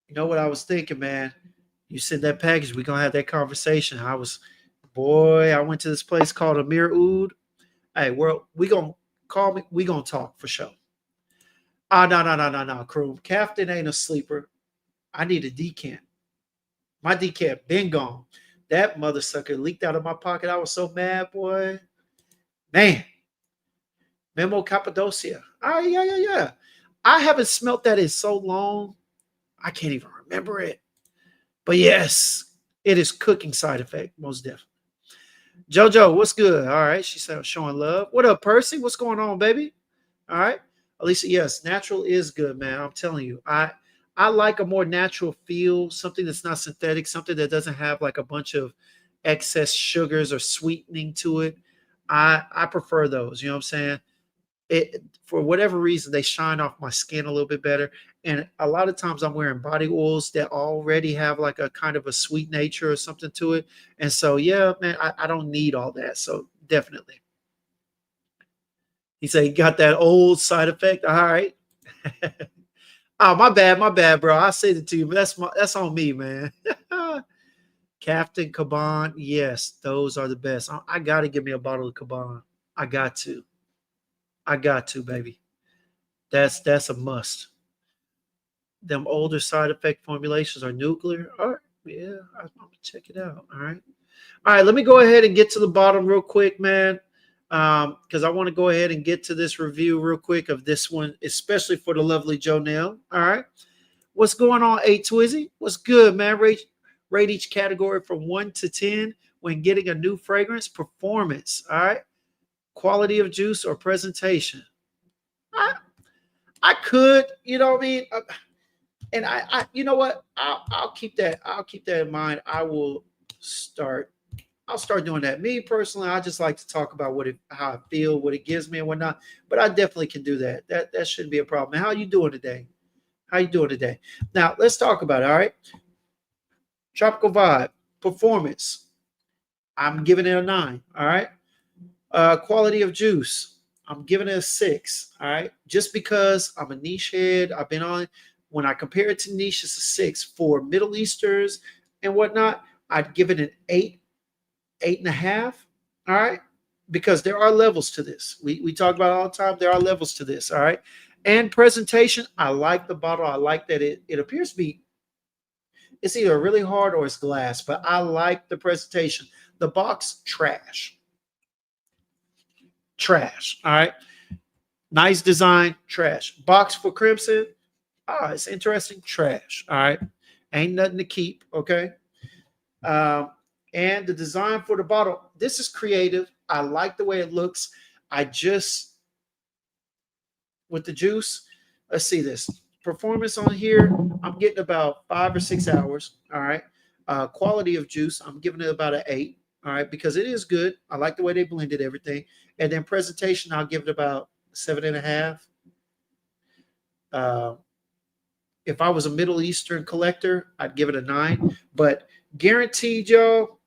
you know what I was thinking, man? You send that package, we gonna have that conversation. Boy, I went to this place called Amir Oud. Hey, world, we gonna call me. We gonna talk for sure. Ah, no, crew. Captain ain't a sleeper. I need a decant. My decant been gone. That mother sucker leaked out of my pocket. I was so mad, boy. Man. Memo Cappadocia. Oh, yeah, yeah, yeah. I haven't smelt that in so long. I can't even remember it. But yes, it is cooking side effect, most definitely. JoJo, what's good? All right. She said showing love. What up, Percy? What's going on, baby? All right. Alicia, yes, natural is good, man. I'm telling you. I like a more natural feel, something that's not synthetic, something that doesn't have like a bunch of excess sugars or sweetening to it. I prefer those, you know what I'm saying? It for whatever reason they shine off my skin a little bit better. And a lot of times I'm wearing body oils that already have like a kind of a sweet nature or something to it. And so yeah, man, I don't need all that. So definitely. He said he got that old side effect. All right. Oh, my bad, bro. I said it to you, but that's on me, man. Captain Caban, yes, those are the best. I gotta give me a bottle of Caban. I got to. I got to, baby. That's a must. Them older side effect formulations are nuclear. All right, yeah, I'm gonna check it out. All right. Let me go ahead and get to the bottom real quick, man, because I want to go ahead and get to this review real quick of this one, especially for the lovely Jonelle. All right, what's going on, A Twizzy? What's good, man? Rate each category from 1 to 10 when getting a new fragrance. Performance. All right, quality of juice or presentation. I, I could, you know what I mean. And you know what? I'll keep that. I'll keep that in mind. Start. I'll start doing that. Me personally, I just like to talk about how I feel, what it gives me, and whatnot. But I definitely can do that. That shouldn't be a problem. How you doing today? How you doing today? Now let's talk about it. All right. Tropical vibe performance. I'm giving it a 9. All right. Quality of juice. I'm giving it a 6. All right. Just because I'm a niche head, I've been on. When I compare it to niche, it's a 6. For Middle Easters and whatnot, I'd give it an 8, 8.5. All right. Because there are levels to this. We talk about it all the time. There are levels to this. All right. And presentation, I like the bottle. I like that it appears to be, it's either really hard or it's glass, but I like the presentation. The box, trash. Trash. All right. Nice design, trash. Box for Crimson. It's interesting. Trash. All right. Ain't nothing to keep. Okay. Um, and the design for the bottle. This is creative. I like the way it looks. I just, with the juice, let's see this. Performance on here, I'm getting about 5 or 6 hours. All right. Quality of juice, I'm giving it about an 8. All right. Because it is good. I like the way they blended everything. And then presentation, I'll give it about 7.5. Uh, if I was a Middle Eastern collector, I'd give it a 9. But guaranteed, y'all,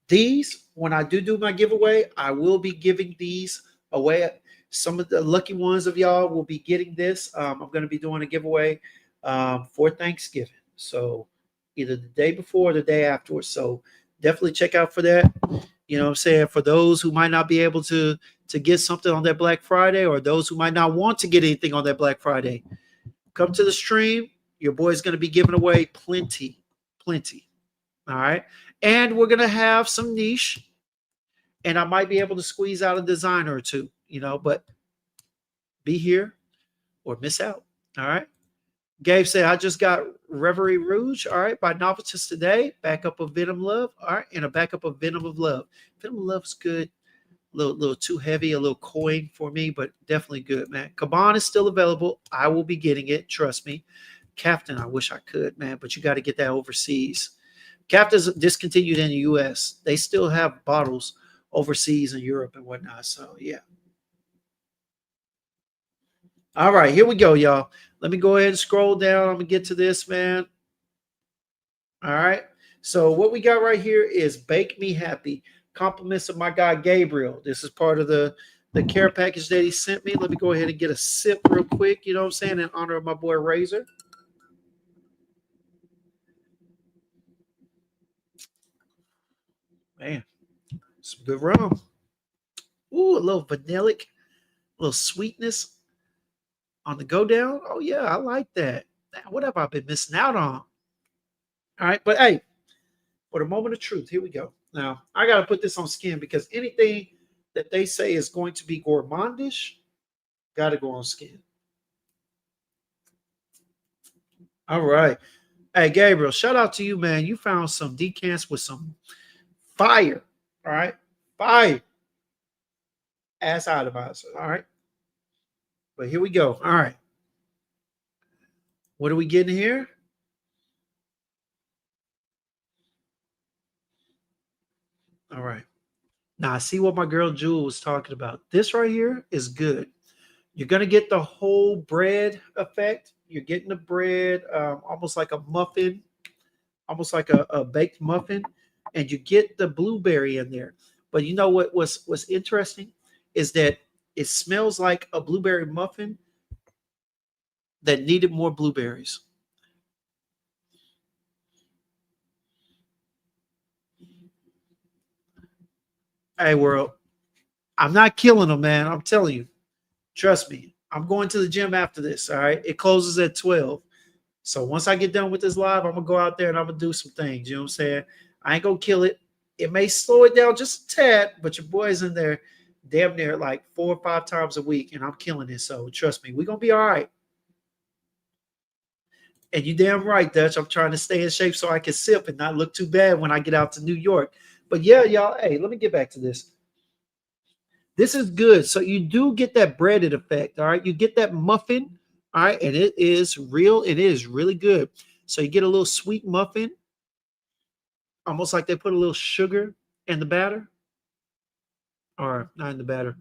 these, when I do my giveaway, I will be giving these away. Some of the lucky ones of y'all will be getting this. I'm going to be doing a giveaway for Thanksgiving. So either the day before or the day afterwards. So definitely check out for that. You know what I'm saying? For those who might not be able to get something on that Black Friday, or those who might not want to get anything on that Black Friday, come to the stream. Your boy's going to be giving away plenty, plenty. All right. And we're going to have some niche, and I might be able to squeeze out a designer or two, but be here or miss out. All right. Gabe said, I just got Reverie Rouge, all right, by Novices today. Backup of Venom Love, all right, and a backup of Venom of Love. Venom of Love's good. A little too heavy, a little coin for me, but definitely good, man. Caban is still available. I will be getting it. Trust me. Captain, I wish I could, man, but you got to get that overseas. Captain's discontinued in the U.S. They still have bottles overseas in Europe and whatnot. So, yeah. All right, here we go, y'all. Let me go ahead and scroll down. I'm going to get to this, man. All right. So what we got right here is Bake Me Happy. Compliments of my guy, Gabriel. This is part of the care package that he sent me. Let me go ahead and get a sip real quick, you know what I'm saying, in honor of my boy Razor. Man, some good rum. Ooh, a little vanillic, a little sweetness on the go down. Oh, yeah, I like that. What have I been missing out on? All right, but hey, for the moment of truth, here we go. Now, I got to put this on skin because anything that they say is going to be gourmandish, got to go on skin. All right. Hey, Gabriel, shout out to you, man. You found some decants with some fire. All right. Fire. Ass atomizer. All right. But here we go. All right. What are we getting here? All right. Now I see what my girl Jewel was talking about. This right here is good. You're gonna get the whole bread effect. You're getting the bread almost like a muffin, almost like a baked muffin, and you get the blueberry in there. But you know what's interesting is that it smells like a blueberry muffin that needed more blueberries. Hey, world, I'm not killing them, man. I'm telling you. Trust me. I'm going to the gym after this. All right. It closes at 12. So once I get done with this live, I'm gonna go out there and I'm gonna do some things. You know what I'm saying? I ain't gonna kill it. It may slow it down just a tad, but your boy's in there damn near like 4 or 5 times a week, and I'm killing it. So trust me, we're gonna be all right. And you damn right, Dutch. I'm trying to stay in shape so I can sip and not look too bad when I get out to New York. But yeah, y'all, hey, let me get back to this. This is good. So you do get that breaded effect. All right. You get that muffin. All right. And it is real. It is really good. So you get a little sweet muffin, almost like they put a little sugar in the batter, or not in the batter,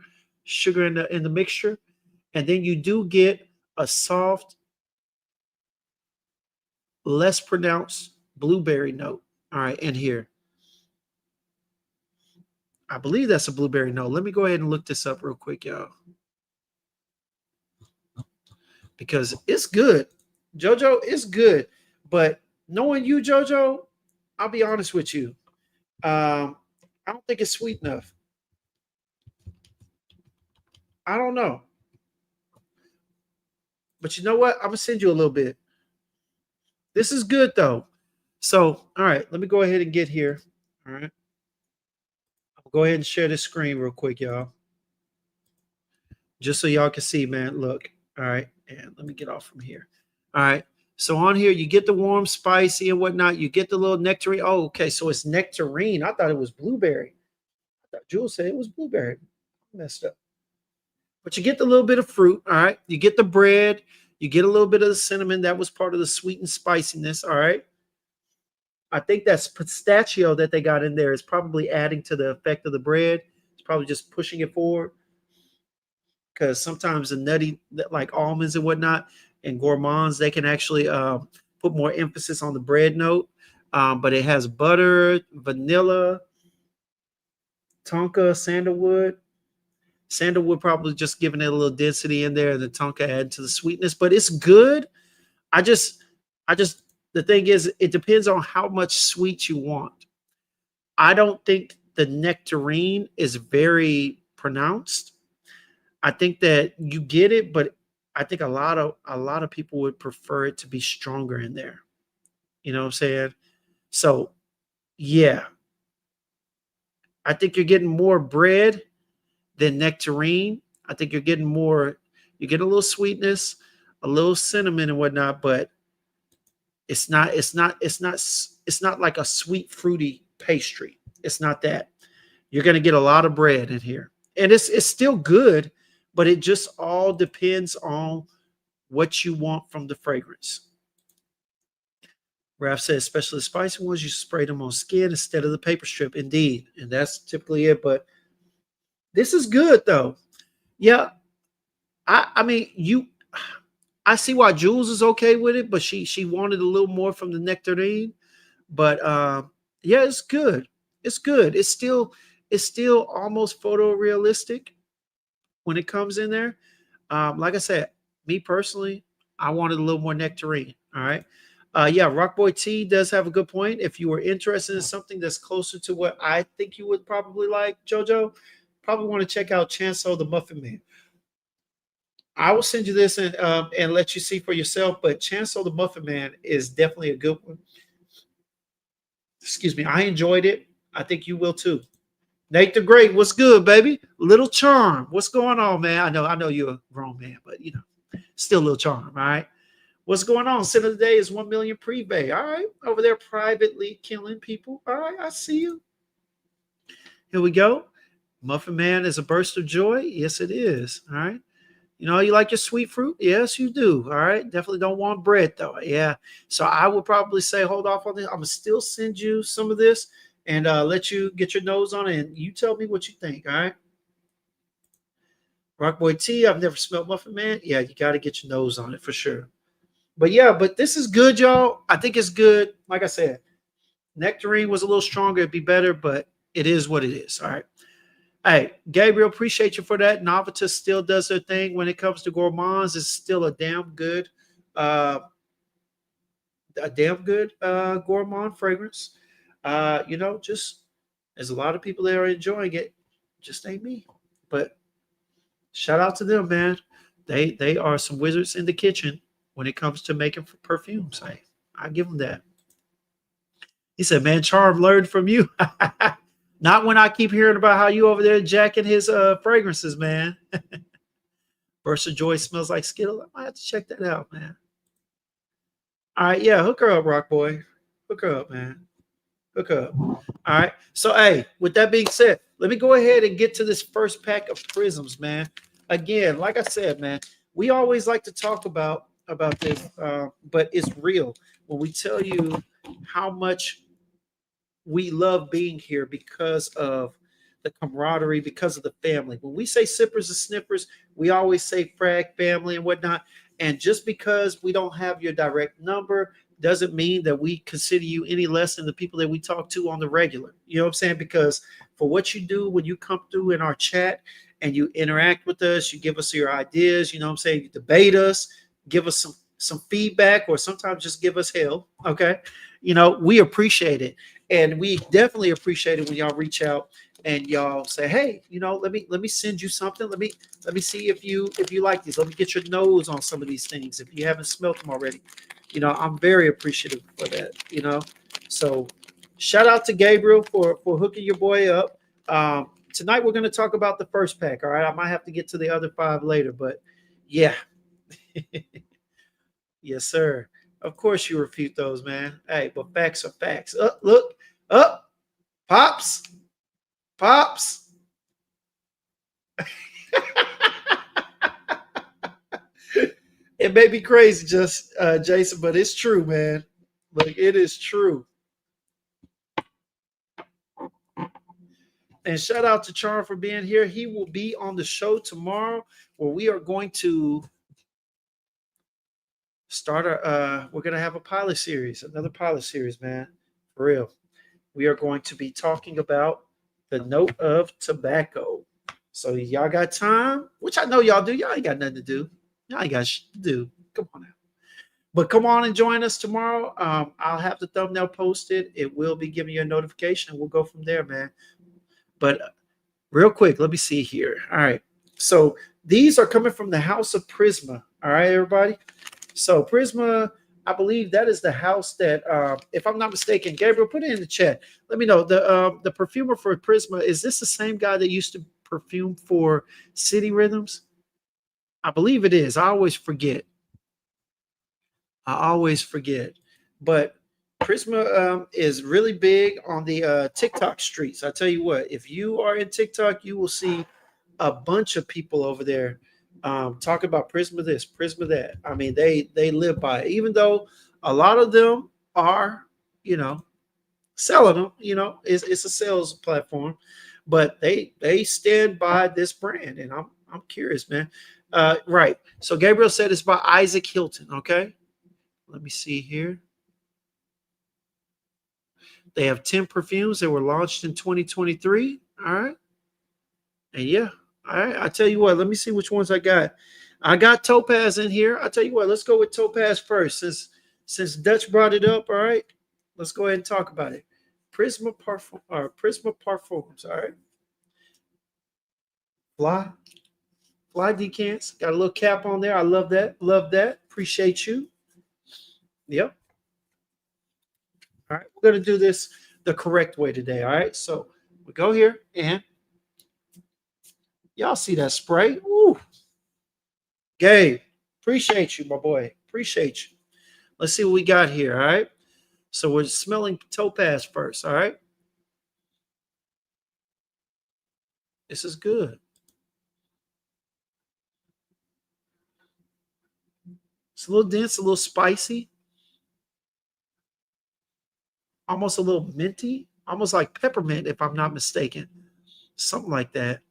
sugar in the mixture. And then you do get a soft, less pronounced blueberry note. All right, in here. I believe that's a blueberry note. Let me go ahead and look this up real quick, y'all, because it's good. JoJo, it's good. But knowing you, JoJo, I'll be honest with you. I don't think it's sweet enough. I don't know. But you know what? I'm gonna send you a little bit. This is good though. So, all right, let me go ahead and get here. All right. I'll go ahead and share this screen real quick, y'all. Just so y'all can see, man. Look. All right. And let me get off from here. All right. So on here, you get the warm, spicy, and whatnot. You get the little nectarine. Oh, okay. So it's nectarine. I thought it was blueberry. I thought Jules said it was blueberry. Messed up. But you get the little bit of fruit. All right. You get the bread. You get a little bit of the cinnamon. That was part of the sweet and spiciness. All right. I think that's pistachio that they got in there is probably adding to the effect of the bread. It's probably just pushing it forward, because sometimes the nutty, like almonds and whatnot, and gourmands, they can actually put more emphasis on the bread note. But it has butter, vanilla, tonka, sandalwood. Sandalwood probably just giving it a little density in there, and the tonka adding to the sweetness. But it's good. I just, I just, the thing is, it depends on how much sweet you want. I don't think the nectarine is very pronounced. I think that you get it, but I think a lot of people would prefer it to be stronger in there. You know what I'm saying? So yeah, I think you're getting more bread than nectarine. I think you're getting more. You get a little sweetness, a little cinnamon and whatnot, but it's not like a sweet fruity pastry. It's not that. You're going to get a lot of bread in here, and it's still good, but it just all depends on what you want from the fragrance. Ralph says, especially the spicy ones, you spray them on skin instead of the paper strip. Indeed, and that's typically it. But this is good though. Yeah, I mean you. I see why Jules is okay with it, but she wanted a little more from the nectarine. But yeah, it's good. It's good. It's still almost photorealistic when it comes in there. Like I said, me personally, I wanted a little more nectarine. All right. Yeah, Rockboy T does have a good point. If you were interested in something that's closer to what I think you would probably like, JoJo, probably want to check out Chanso the Muffin Man. I will send you this and let you see for yourself. But Chancellor the Muffin Man is definitely a good one. Excuse me. I enjoyed it. I think you will too. Nate the Great, what's good, baby? Little Charm, what's going on, man? I know you're a grown man, but still Little Charm, all right? What's going on? Sin of the day is 1 million pre-bay. All right. Over there privately killing people. All right. I see you. Here we go. Muffin Man is a burst of joy. Yes, it is. All right. You like your sweet fruit? Yes, you do. All right. Definitely don't want bread, though. Yeah. So I would probably say hold off on this. I'm going to still send you some of this and let you get your nose on it. And you tell me what you think. All right. Rockboy T, I've never smelled Muffin Man. Yeah, you got to get your nose on it for sure. But this is good, y'all. I think it's good. Like I said, Nectarine was a little stronger. It'd be better, but it is what it is. All right. Hey, Gabriel, appreciate you for that. Novitas still does their thing when it comes to gourmands. It's still uh, a damn good gourmand fragrance. Just there's a lot of people that are enjoying it. Just ain't me. But shout out to them, man. They are some wizards in the kitchen when it comes to making perfumes. Hey, I give them that. He said, man, Charm learned from you. Not when I keep hearing about how you over there jacking his fragrances, man. Burst of Joy smells like Skittle. I might have to check that out, man. All right, yeah, hook her up, Rock Boy. Hook her up, man. Hook her up. All right. So, hey, with that being said, let me go ahead and get to this first pack of prisms, man. Again, like I said, man, we always like to talk about this, but it's real when we tell you how much we love being here because of the camaraderie, because of the family. When we say sippers and sniffers, we always say frag family and whatnot. And just because we don't have your direct number doesn't mean that we consider you any less than the people that we talk to on the regular. You know what I'm saying? Because for what you do when you come through in our chat and you interact with us, you give us your ideas, you know what I'm saying? You debate us, give us some feedback, or sometimes just give us hell. Okay. We appreciate it. And we definitely appreciate it when y'all reach out and y'all say, hey, let me send you something. Let me see if you like these. Let me get your nose on some of these things if you haven't smelt them already. I'm very appreciative for that. So shout out to Gabriel for hooking your boy up. Tonight we're going to talk about the first pack. All right. I might have to get to the other 5 later, but yeah. Yes, sir. Of course you refute those, man. Hey, but facts are facts. Look, up, pops, pops. It may be crazy, just Jason, but it's true, man. Like it is true. And shout out to Charm for being here. He will be on the show tomorrow, where we are going to start we're gonna have a pilot series, another pilot series, man. For real. We are going to be talking about the note of tobacco. So y'all got time, which I know y'all do. Y'all ain't got nothing to do. Y'all ain't got shit to do. Come on now. But come on and join us tomorrow. I'll have the thumbnail posted. It will be giving you a notification. We'll go from there, man. But real quick, let me see here. All right. So these are coming from the House of Prisma. All right, everybody. So Prisma, I believe that is the house that, if I'm not mistaken, Gabriel, put it in the chat. Let me know. The perfumer for Prisma, is this the same guy that used to perfume for City Rhythms? I believe it is. I always forget. But Prisma is really big on the TikTok streets. I tell you what, if you are in TikTok, you will see a bunch of people over there talking about Prisma this, Prisma that. I mean, they live by it, even though a lot of them are, selling them. It's a sales platform, but they stand by this brand, and I'm curious, man. Right. So Gabriel said it's by Isaac Hilton. Okay. Let me see here. They have 10 perfumes that were launched in 2023. All right. And yeah. All right. I tell you what, let me see which ones I got. I got Topaz in here. I tell you what, let's go with Topaz first. Since Dutch brought it up, all right. Let's go ahead and talk about it. Prisma Parfums. All right. Fly decants. Got a little cap on there. I love that. Love that. Appreciate you. Yep. All right. We're going to do this the correct way today. All right. So We go here and y'all see that spray? Ooh, Gabe, appreciate you, my boy. Appreciate you. Let's see what we got here. All right. So we're smelling topaz first. All right. This is good. It's a little dense, a little spicy, almost a little minty, almost like peppermint, if I'm not mistaken. Something like that.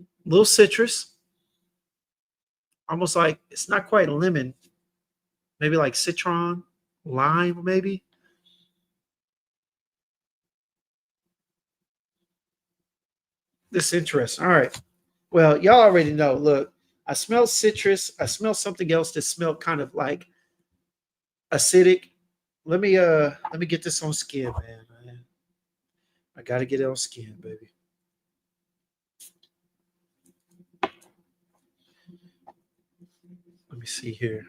A little citrus, almost like it's not quite lemon, maybe like citron, lime, maybe. This is interesting. All right. Well, y'all already know. Look, I smell citrus. I smell something else that smelled kind of like acidic. Let me get this on skin, man. I gotta get it on skin, baby. Let me see here.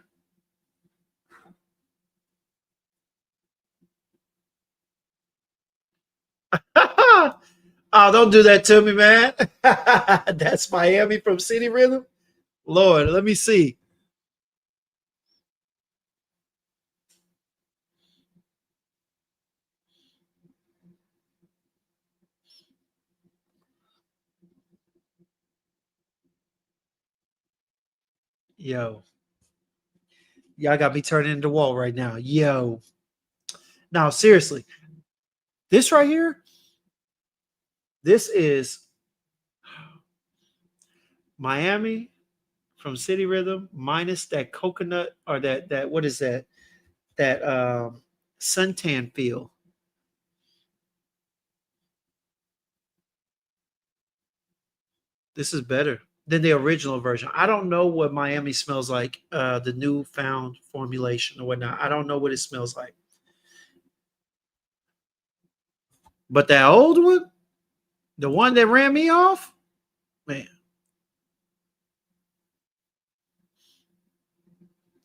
Oh, don't do that to me, man. That's Miami from City Rhythm. Lord, let me see. Yo, y'all got me turning into wall right now. Yo. Now, seriously, this right here, this is Miami from City Rhythm minus that coconut or that what is that? That suntan feel. This is better than the original version. I don't know what Miami smells like, the newfound formulation or whatnot. I don't know what it smells like. But that old one, the one that ran me off, man,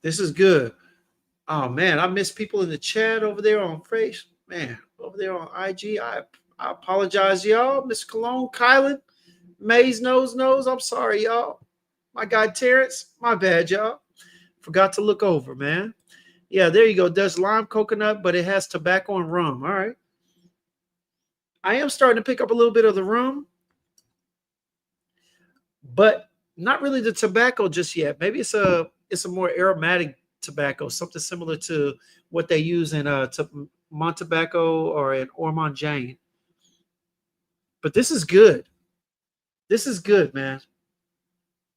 this is good. Oh man, I miss people in the chat over there on Face. Man, over there on IG. I apologize, y'all. Miss Cologne, Kylan, Maze knows. I'm sorry, y'all. My guy Terrence, my bad, y'all. Forgot to look over, man. Yeah, there you go. Does lime coconut, but it has tobacco and rum. All right. I am starting to pick up a little bit of the rum, but not really the tobacco just yet. Maybe it's a more aromatic tobacco, something similar to what they use in Montebaco or in Ormond Jane. But this is good. This is good, man.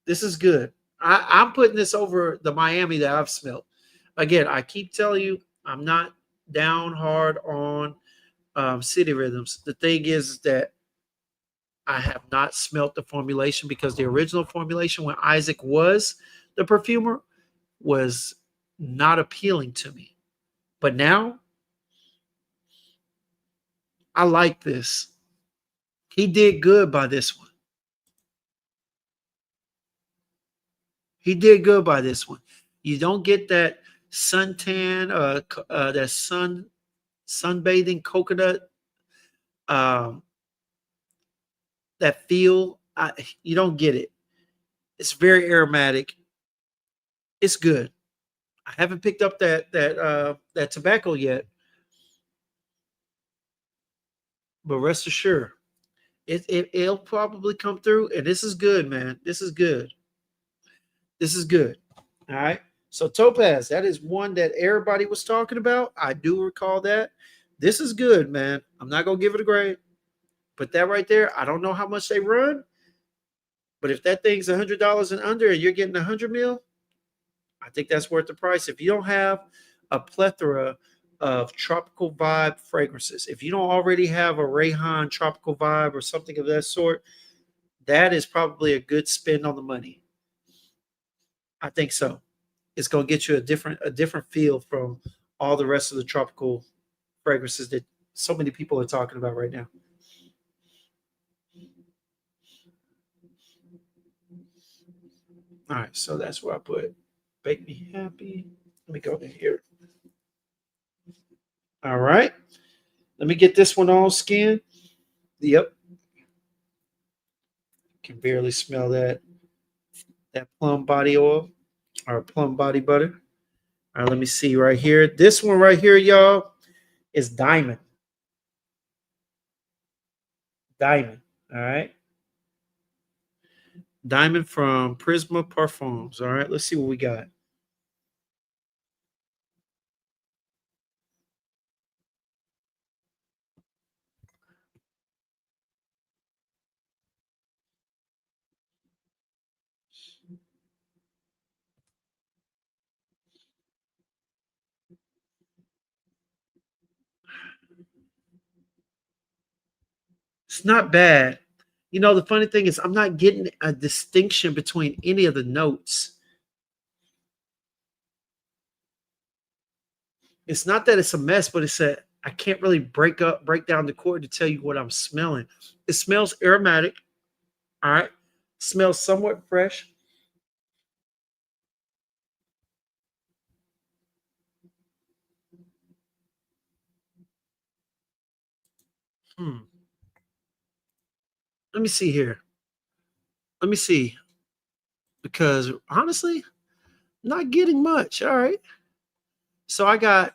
This is good. I'm putting this over the Miami that I've smelled. Again, I keep telling you, I'm not down hard on city rhythms. The thing is that I have not smelt the formulation because the original formulation, when Isaac was the perfumer, was not appealing to me. But now I like this. He did good by this one. He did good by this one. You don't get that suntan, that sunbathing coconut, um, that feel. You don't get it. It's very aromatic. It's good. I haven't picked up that tobacco yet, but rest assured, it'll probably come through. And this is good, man. This is good. This is good. All right. So Topaz, that is one that everybody was talking about. I do recall that. This is good, man. I'm not gonna give it a grade, but that right there, I don't know how much they run, but if that thing's $100 and under, and you're getting 100 mil, I think that's worth the price. If you don't have a plethora of tropical vibe fragrances, if you don't already have a Rayhaan tropical vibe or something of that sort, that is probably a good spend on the money. I think so. It's going to get you a different feel from all the rest of the tropical fragrances that so many people are talking about right now. All right, so that's where I put "Make Me Happy." Let me go in here. All right. Let me get this one on skin. Yep. Can barely smell that plum body oil or plum body butter. All right, let me see right here. This one right here, y'all, is diamond. Diamond. All right. Diamond from Prisma Parfums. All right, let's see what we got. It's not bad. You know, the funny thing is, I'm not getting a distinction between any of the notes. It's not that it's a mess, but it's that I can't really break down the chord to tell you what I'm smelling. It smells aromatic. All right. Smells somewhat fresh. Hmm. Let me see here. Let me see. Because honestly, not getting much. All right. So I got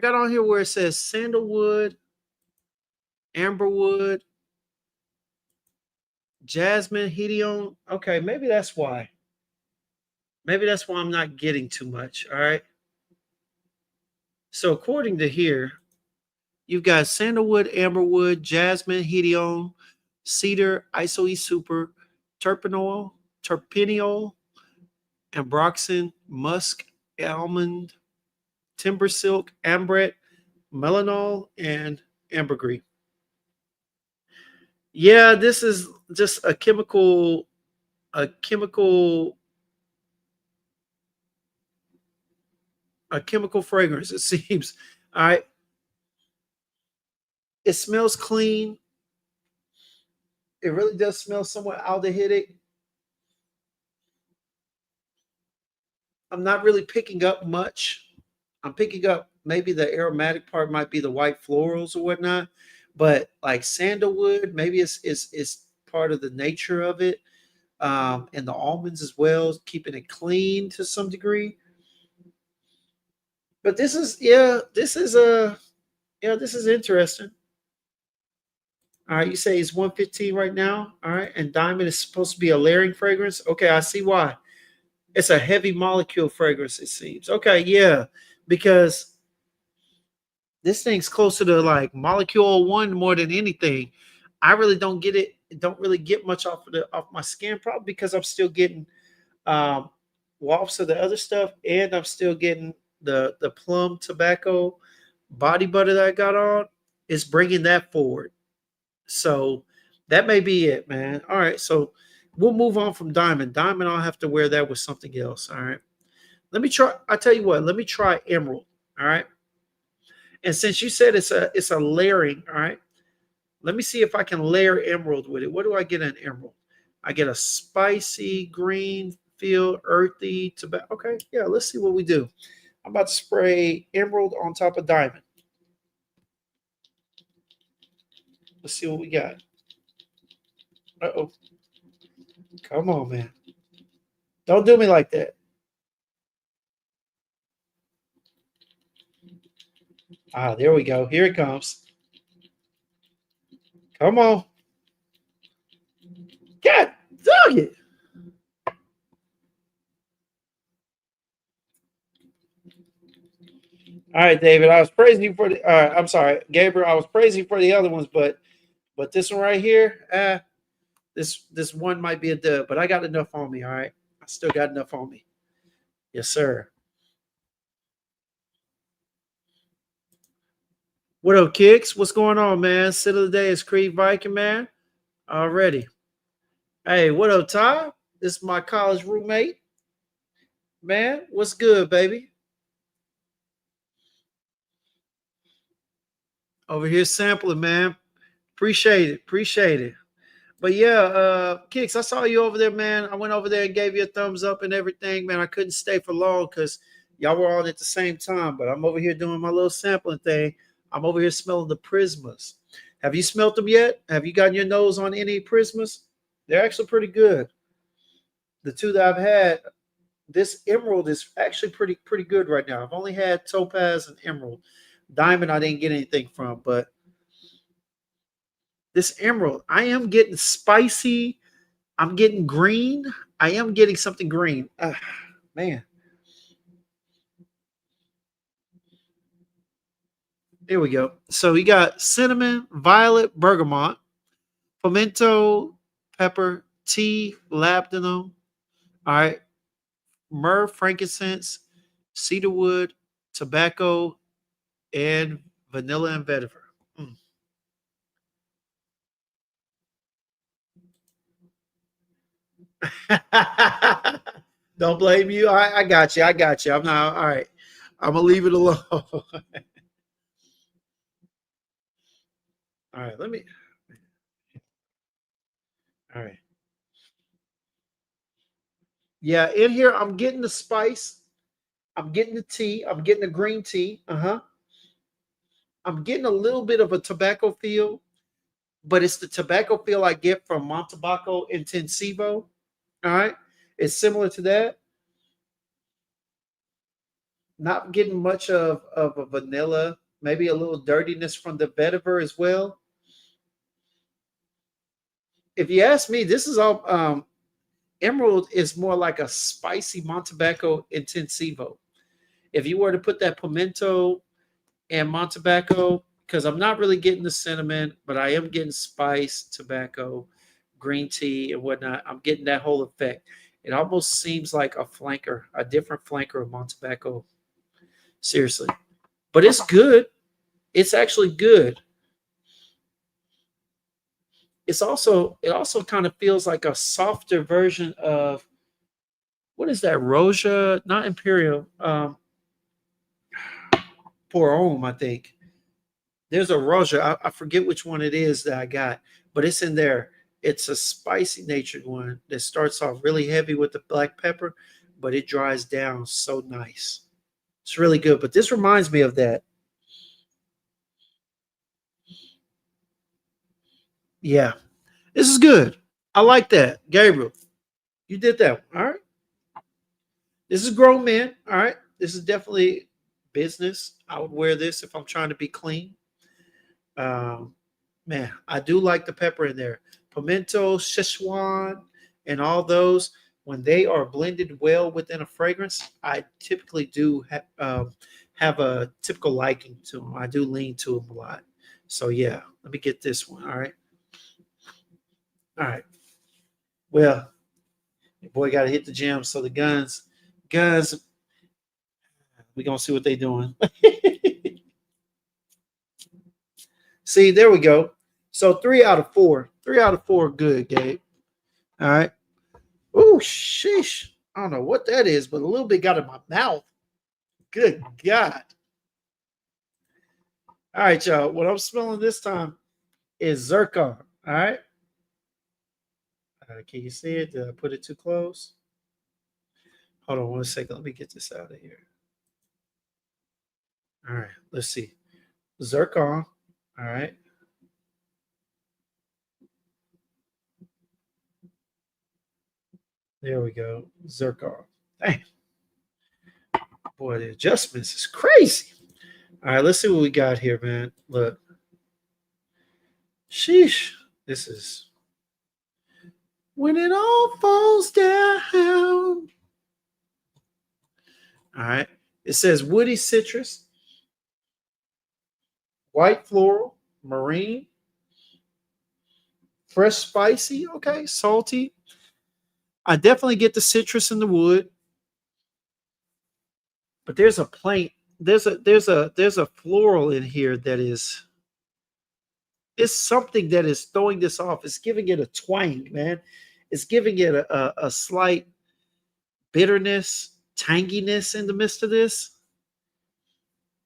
on here where it says sandalwood, amberwood, jasmine, hedione. Okay, maybe that's why. Maybe that's why I'm not getting too much. All right. So according to here, you've got sandalwood, amberwood, jasmine, hedione, cedar, isoe super, terpineol, ambroxan, musk, almond, timber silk, ambret, melanol, and ambergris. Yeah, this is just a chemical, a chemical fragrance. It seems. All right, it smells clean. It really does smell somewhat aldehydic. I'm not really picking up much. I'm picking up maybe the aromatic part might be the white florals or whatnot, but like sandalwood, maybe it's part of the nature of it, and the almonds as well, keeping it clean to some degree. But this is this is interesting. All right, you say it's 115 right now. All right, and diamond is supposed to be a layering fragrance. Okay, I see why. It's a heavy molecule fragrance, it seems. Okay, yeah, because this thing's closer to like molecule one more than anything. I really don't get it. Don't really get much off my skin, probably because I'm still getting um, wafts of the other stuff, and I'm still getting the plum tobacco body butter that I got on. Is bringing that forward. So that may be it, man. All right, so we'll move on from diamond. Diamond, I'll have to wear that with something else. All right. Let me try. I tell you what. Let me try emerald. All right. And since you said it's a layering, all right. Let me see if I can layer emerald with it. What do I get in emerald? I get a spicy green feel, earthy tobacco. Okay, yeah. Let's see what we do. I'm about to spray emerald on top of diamond. Let's see what we got. Uh oh. Come on, man. Don't do me like that. Ah, there we go. Here it comes. Come on. God dog it. All right, David. I was praising you for the. I'm sorry, Gabriel. I was praising you for the other ones, but this one right here, this one might be a dub. But I got enough on me. All right, I still got enough on me. Yes, sir. What up, kicks? What's going on, man? Sit of the day is Creed Viking, man. Already. Hey, what up, Ty? This is my college roommate, man. What's good, baby? Over here sampling, man. Appreciate it. Appreciate it. But yeah, Kicks, I saw you over there, man. I went over there and gave you a thumbs up and everything, man. I couldn't stay for long because Y'all were on at the same time, but I'm over here doing my little sampling thing. I'm over here smelling the Prismas. Have you smelt them yet? Have you gotten your nose on any Prismas? They're actually pretty good. The two that I've had, this Emerald is actually pretty good right now. I've only had Topaz and Emerald. Diamond I didn't get anything from, but this Emerald, I am getting spicy. I'm getting green. I am getting something green. Man, here we go. So we got cinnamon, violet, bergamot, pimento, pepper, tea, labdanum. All right, myrrh, frankincense, cedarwood, tobacco, and vanilla and vetiver. Mm. Don't blame you. I got you. I got you. I'm not all right. I'm gonna leave it alone. All right. Let me. All right. Yeah, in here I'm getting the spice. I'm getting the tea. I'm getting the green tea. Uh-huh. I'm getting a little bit of a tobacco feel, but it's the tobacco feel I get from Montebaco Intensivo. All right. It's similar to that. Not getting much of a vanilla, maybe a little dirtiness from the vetiver as well. If you ask me, this is all Emerald is more like a spicy Montebaco Intensivo. If you were to put that pimento and Montebaco, because I'm not really getting the cinnamon, but I am getting spice, tobacco, green tea, and whatnot. I'm getting that whole effect. It almost seems like a flanker, a different flanker of Montebaco. Seriously. But it's good. It's actually good. It also kind of feels like a softer version of what is that? Roja, not Imperial. Pour Homme, I think. There's a Roja. I forget which one it is that I got, but it's in there. It's a spicy natured one that starts off really heavy with the black pepper, but it dries down so nice. It's really good. But this reminds me of that. Yeah, this is good. I like that. Gabriel, you did that. All right. This is grown men. All right. This is definitely business. I would wear this if I'm trying to be clean. Um, Man, I do like the pepper in there. Pimento, Szechuan, and all those, when they are blended well within a fragrance, I typically do have a typical liking to them. I do lean to them a lot. So, yeah, let me get this one. All right. All right. Well, your boy got to hit the gym. So, the guns, we going to see what they doing. See, there we go. So, 3 out of 4. 3 out of 4 good, Gabe. All right. Oh, sheesh. I don't know what that is, but a little bit got in my mouth. Good God. All right, y'all. What I'm smelling this time is zircon. All right. Can you see it? Did I put it too close? Hold on 1 second. Let me get this out of here. All right. Let's see. Zircon. All right. There we go. Zircon. Dang. Boy, the adjustments is crazy. All right. Let's see what we got here, man. Look. Sheesh. This is when it all falls down. All right. It says woody citrus, white floral, marine, fresh spicy. Okay, salty. I definitely get the citrus in the wood, but there's a plain there's a floral in here that is it's something that is throwing this off. It's giving it a twang, man. It's giving it a slight bitterness, tanginess in the midst of this.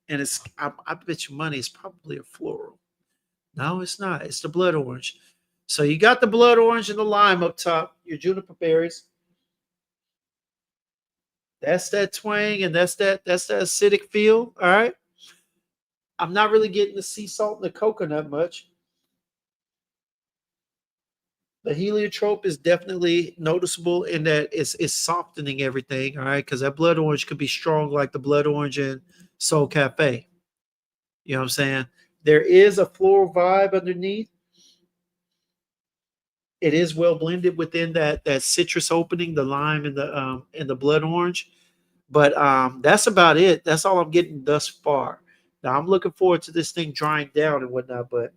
And I bet you money it's probably a floral. No, it's not. It's the blood orange. So you got the blood orange and the lime up top, your juniper berries. That's that twang and that's that acidic feel. All right. I'm not really getting the sea salt and the coconut much. The heliotrope is definitely noticeable in that it's softening everything. All right, because that blood orange could be strong like the blood orange in Soul Cafe. You know what I'm saying? There is a floral vibe underneath. It is well blended within that citrus opening, the lime and the blood orange. But that's about it. That's all I'm getting thus far. Now I'm looking forward to this thing drying down and whatnot. But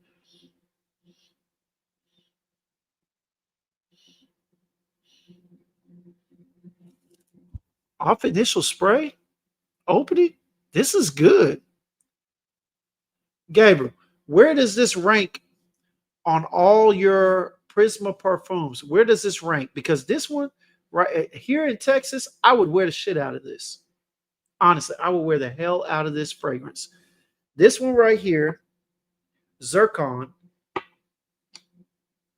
off initial spray opening, this is good. Gabriel, where does this rank on all your Prisma perfumes? Where does this rank? Because this one, right here in Texas, I would wear the shit out of this. Honestly, I would wear the hell out of this fragrance. This one right here, Zircon,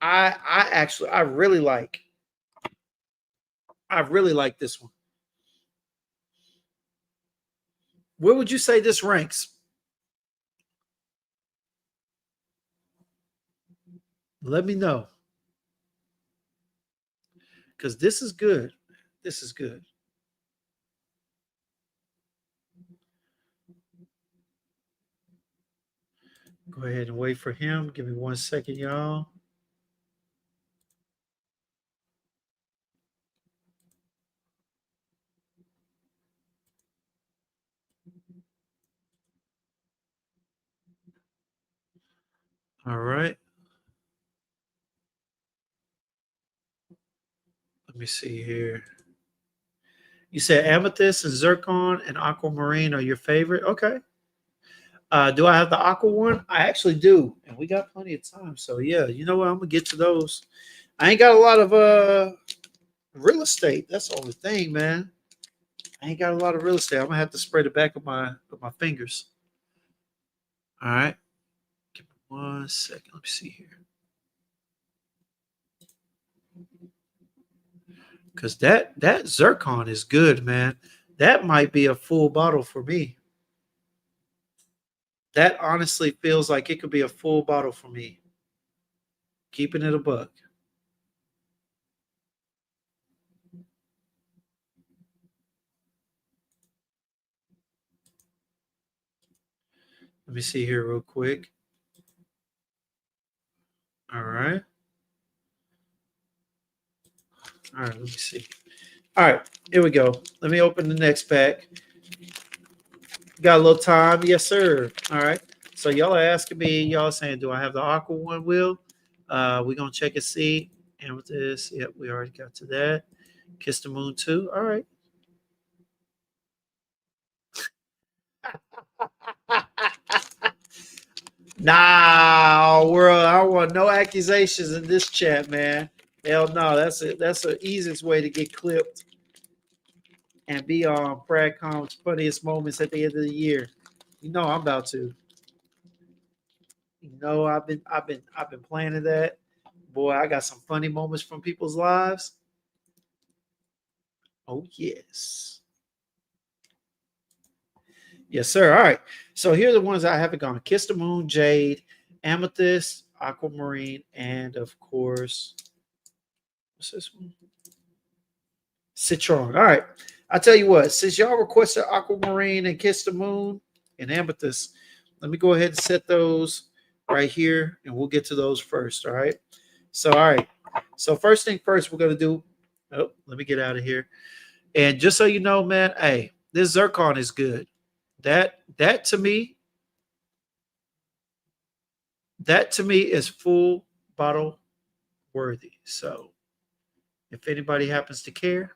I actually I really like. I really like this one. Where would you say this ranks? Let me know. Because this is good. This is good. Go ahead and wait for him. Give me 1 second, y'all. All right. Let me see here. You said amethyst and zircon and aquamarine are your favorite. Okay. Do I have the aqua one? I actually do, and we got plenty of time. So yeah, you know what? I'm gonna get to those. I ain't got a lot of real estate. That's the only thing, man. I ain't got a lot of real estate. I'm gonna have to spray the back of my fingers. All right. Give me 1 second. Let me see here. Cause that zircon is good, man. That might be a full bottle for me. That honestly feels like it could be a full bottle for me. Keeping it a buck. Let me see here real quick. All right. All right. Let me see. All right. Here we go. Let me open the next pack. Got a little time. Yes, sir. All right. So y'all are asking me, y'all saying, do I have the aqua one, Will? We're gonna check and see. Amethyst. Yep, we already got to that. Kiss the moon too. All right. Nah, world. I don't want no accusations in this chat, man. Hell no. That's the easiest way to get clipped and be on Bradcom's funniest moments at the end of the year. You know I'm about to. You know I've been planning that. Boy, I got some funny moments from people's lives. Oh yes. Yes, sir. All right. So here are the ones I haven't gone. Kiss the Moon, Jade, Amethyst, Aquamarine, and of course, what's this one? Citron. All right. I'll tell you what, since y'all requested Aquamarine and Kiss the Moon and Amethyst, let me go ahead and set those right here and we'll get to those first. All right. So, all right. So, first thing first, we're going to do. Oh, let me get out of here. And just so you know, man, hey, this zircon is good. That to me, that to me is full bottle worthy. So, if anybody happens to care,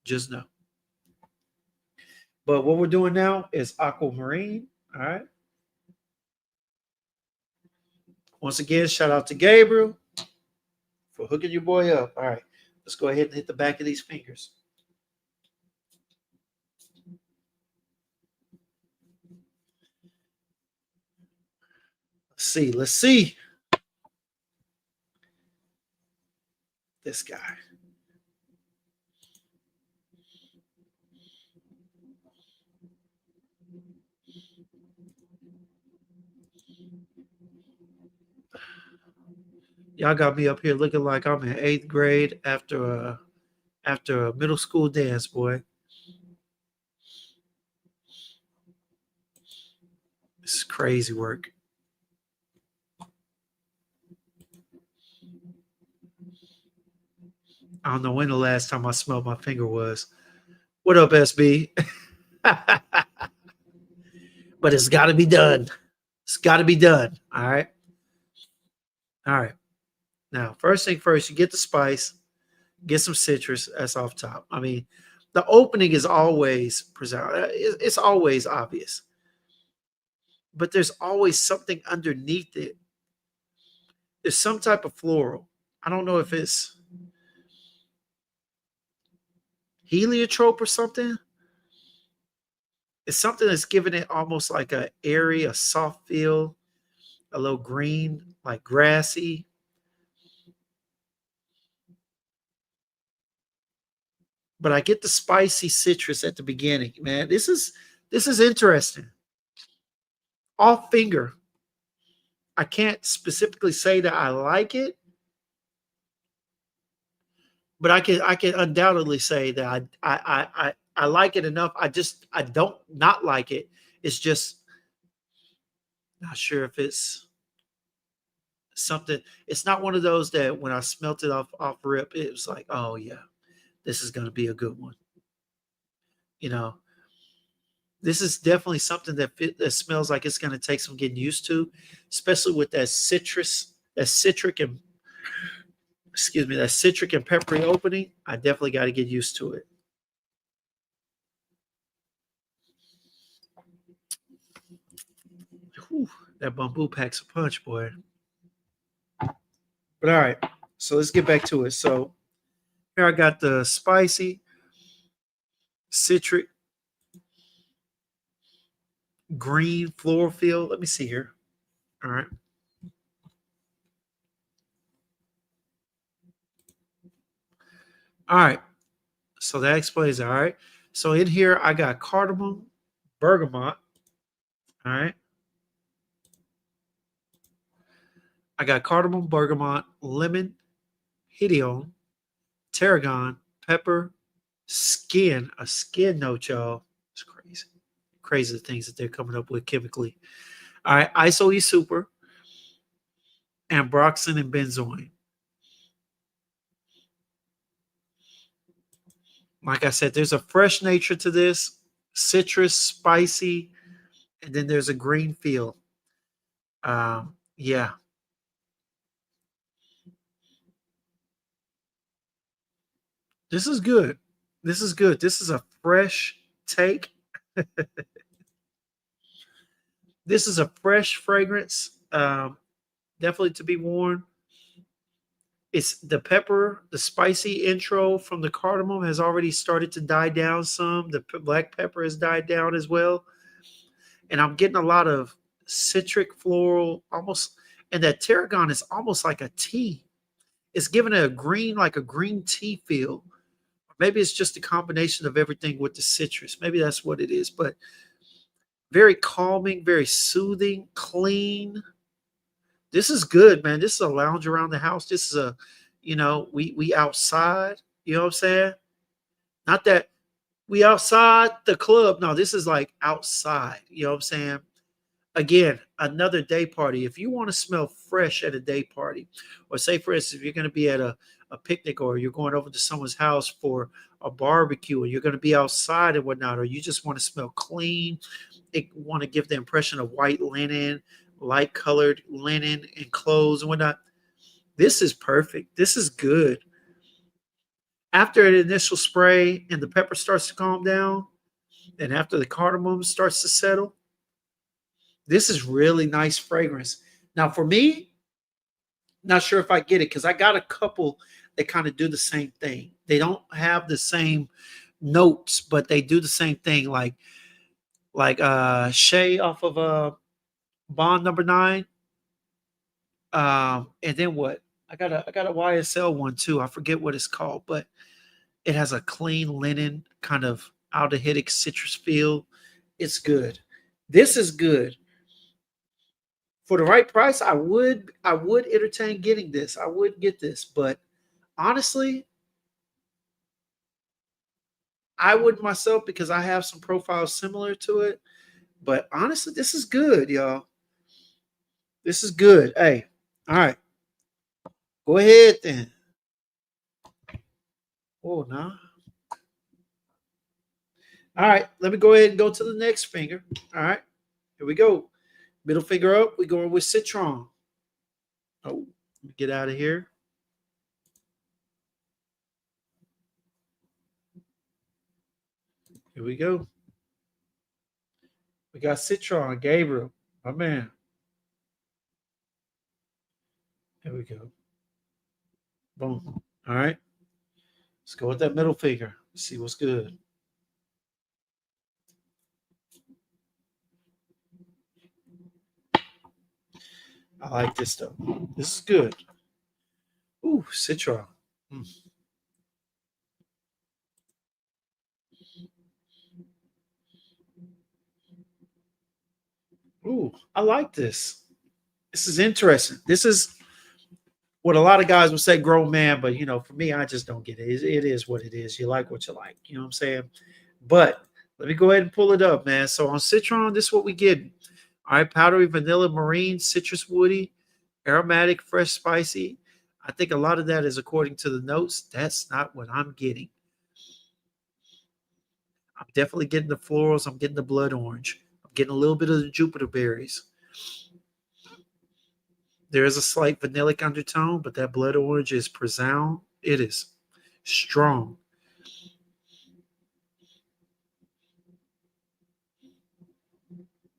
just know. But what we're doing now is aquamarine. All right. Once again, shout out to Gabriel for hooking your boy up. All right. Let's go ahead and hit the back of these fingers. Let's see. Let's see this guy. Y'all got me up here looking like I'm in eighth grade after a middle school dance, boy. This is crazy work. I don't know when the last time I smelled my finger was. What up, SB? But it's got to be done. It's got to be done. All right. All right. Now, first thing first, you get the spice, get some citrus. That's off top. I mean, the opening is always present. It's always obvious, but there's always something underneath it. There's some type of floral. I don't know if it's heliotrope or something. It's something that's giving it almost like a airy, a soft feel, a little green, like grassy. But I get the spicy citrus at the beginning, man. This is interesting. Off finger. I can't specifically say that I like it, but I can undoubtedly say that I like it enough. I don't not like it. It's just not sure if it's something. It's not one of those that when I smelt it off rip, it was like, oh yeah, this is gonna be a good one. You know, this is definitely something that smells like it's gonna take some getting used to, especially with that citrus, that citric and excuse me, that citric and peppery opening. I definitely got to get used to it. Whew, that bamboo packs a punch, boy. But all right, so let's get back to it. So here I got the spicy, citric, green floral feel. Let me see here. All right. All right. So that explains it. All right. So in here, I got cardamom, bergamot. All right. I got cardamom, bergamot, lemon, hedione, tarragon, pepper, skin, a skin note, y'all. It's crazy. Crazy the things that they're coming up with chemically. All right, isoe super, ambroxan, and benzoin. Like I said, there's a fresh nature to this, citrus, spicy, and then there's a green feel. Yeah, this is good. This is good. This is a fresh take. This is a fresh fragrance, definitely to be worn. It's the pepper, the spicy intro from the cardamom has already started to die down some. The black pepper has died down as well. And I'm getting a lot of citric floral, almost, and that tarragon is almost like a tea. It's giving it a green, like a green tea feel. Maybe it's just a combination of everything with the citrus. Maybe that's what it is. But very calming, very soothing, clean. This is good, man. This is a lounge around the house. This is a, we outside. You know what I'm saying? Not that we outside the club. No, this is like outside. You know what I'm saying? Again, another day party. If you want to smell fresh at a day party, or say for instance, if you're going to be at a picnic or you're going over to someone's house for a barbecue and you're going to be outside and whatnot, or you just want to smell clean, want to give the impression of white linen, light colored linen and clothes and whatnot. This is perfect. This is good. After an initial spray and the pepper starts to calm down, and after the cardamom starts to settle, this is really nice fragrance. Now, for me, not sure if I get it because I got a couple that kind of do the same thing. They don't have the same notes, but they do the same thing. Like Shay off of Bond number 9. And then what? I got a YSL one too. I forget what it's called, but it has a clean linen kind of aldehydic citrus feel. It's good. This is good. For the right price, I would entertain getting this. I would get this, but honestly, I would myself because I have some profiles similar to it. But honestly, this is good, y'all. This is good. Hey, all right, go ahead then. Oh no. All right, let me go ahead and go to the next finger. All right, here we go. Middle finger up. We're going with citron. Oh, let me get out of here. Here we go. We got citron, Gabriel, my man. Here we go. Boom. All right. Let's go with that middle finger. See what's good. I like this stuff. This is good. Ooh, citron. Mm. Ooh, I like this. This is interesting. This is what a lot of guys would say grown man, but for me, I just don't get it. It is what it is. You like what you like. You know what I'm saying? But let me go ahead and pull it up, man. So on citron, this is what we get. All right, powdery vanilla, marine, citrus, woody, aromatic, fresh, spicy. I think a lot of that is according to the notes. That's not what I'm getting. I'm definitely getting the florals. I'm getting the blood orange. I'm getting a little bit of the Jupiter berries. There is a slight vanillic undertone, but that blood orange is profound. It is strong.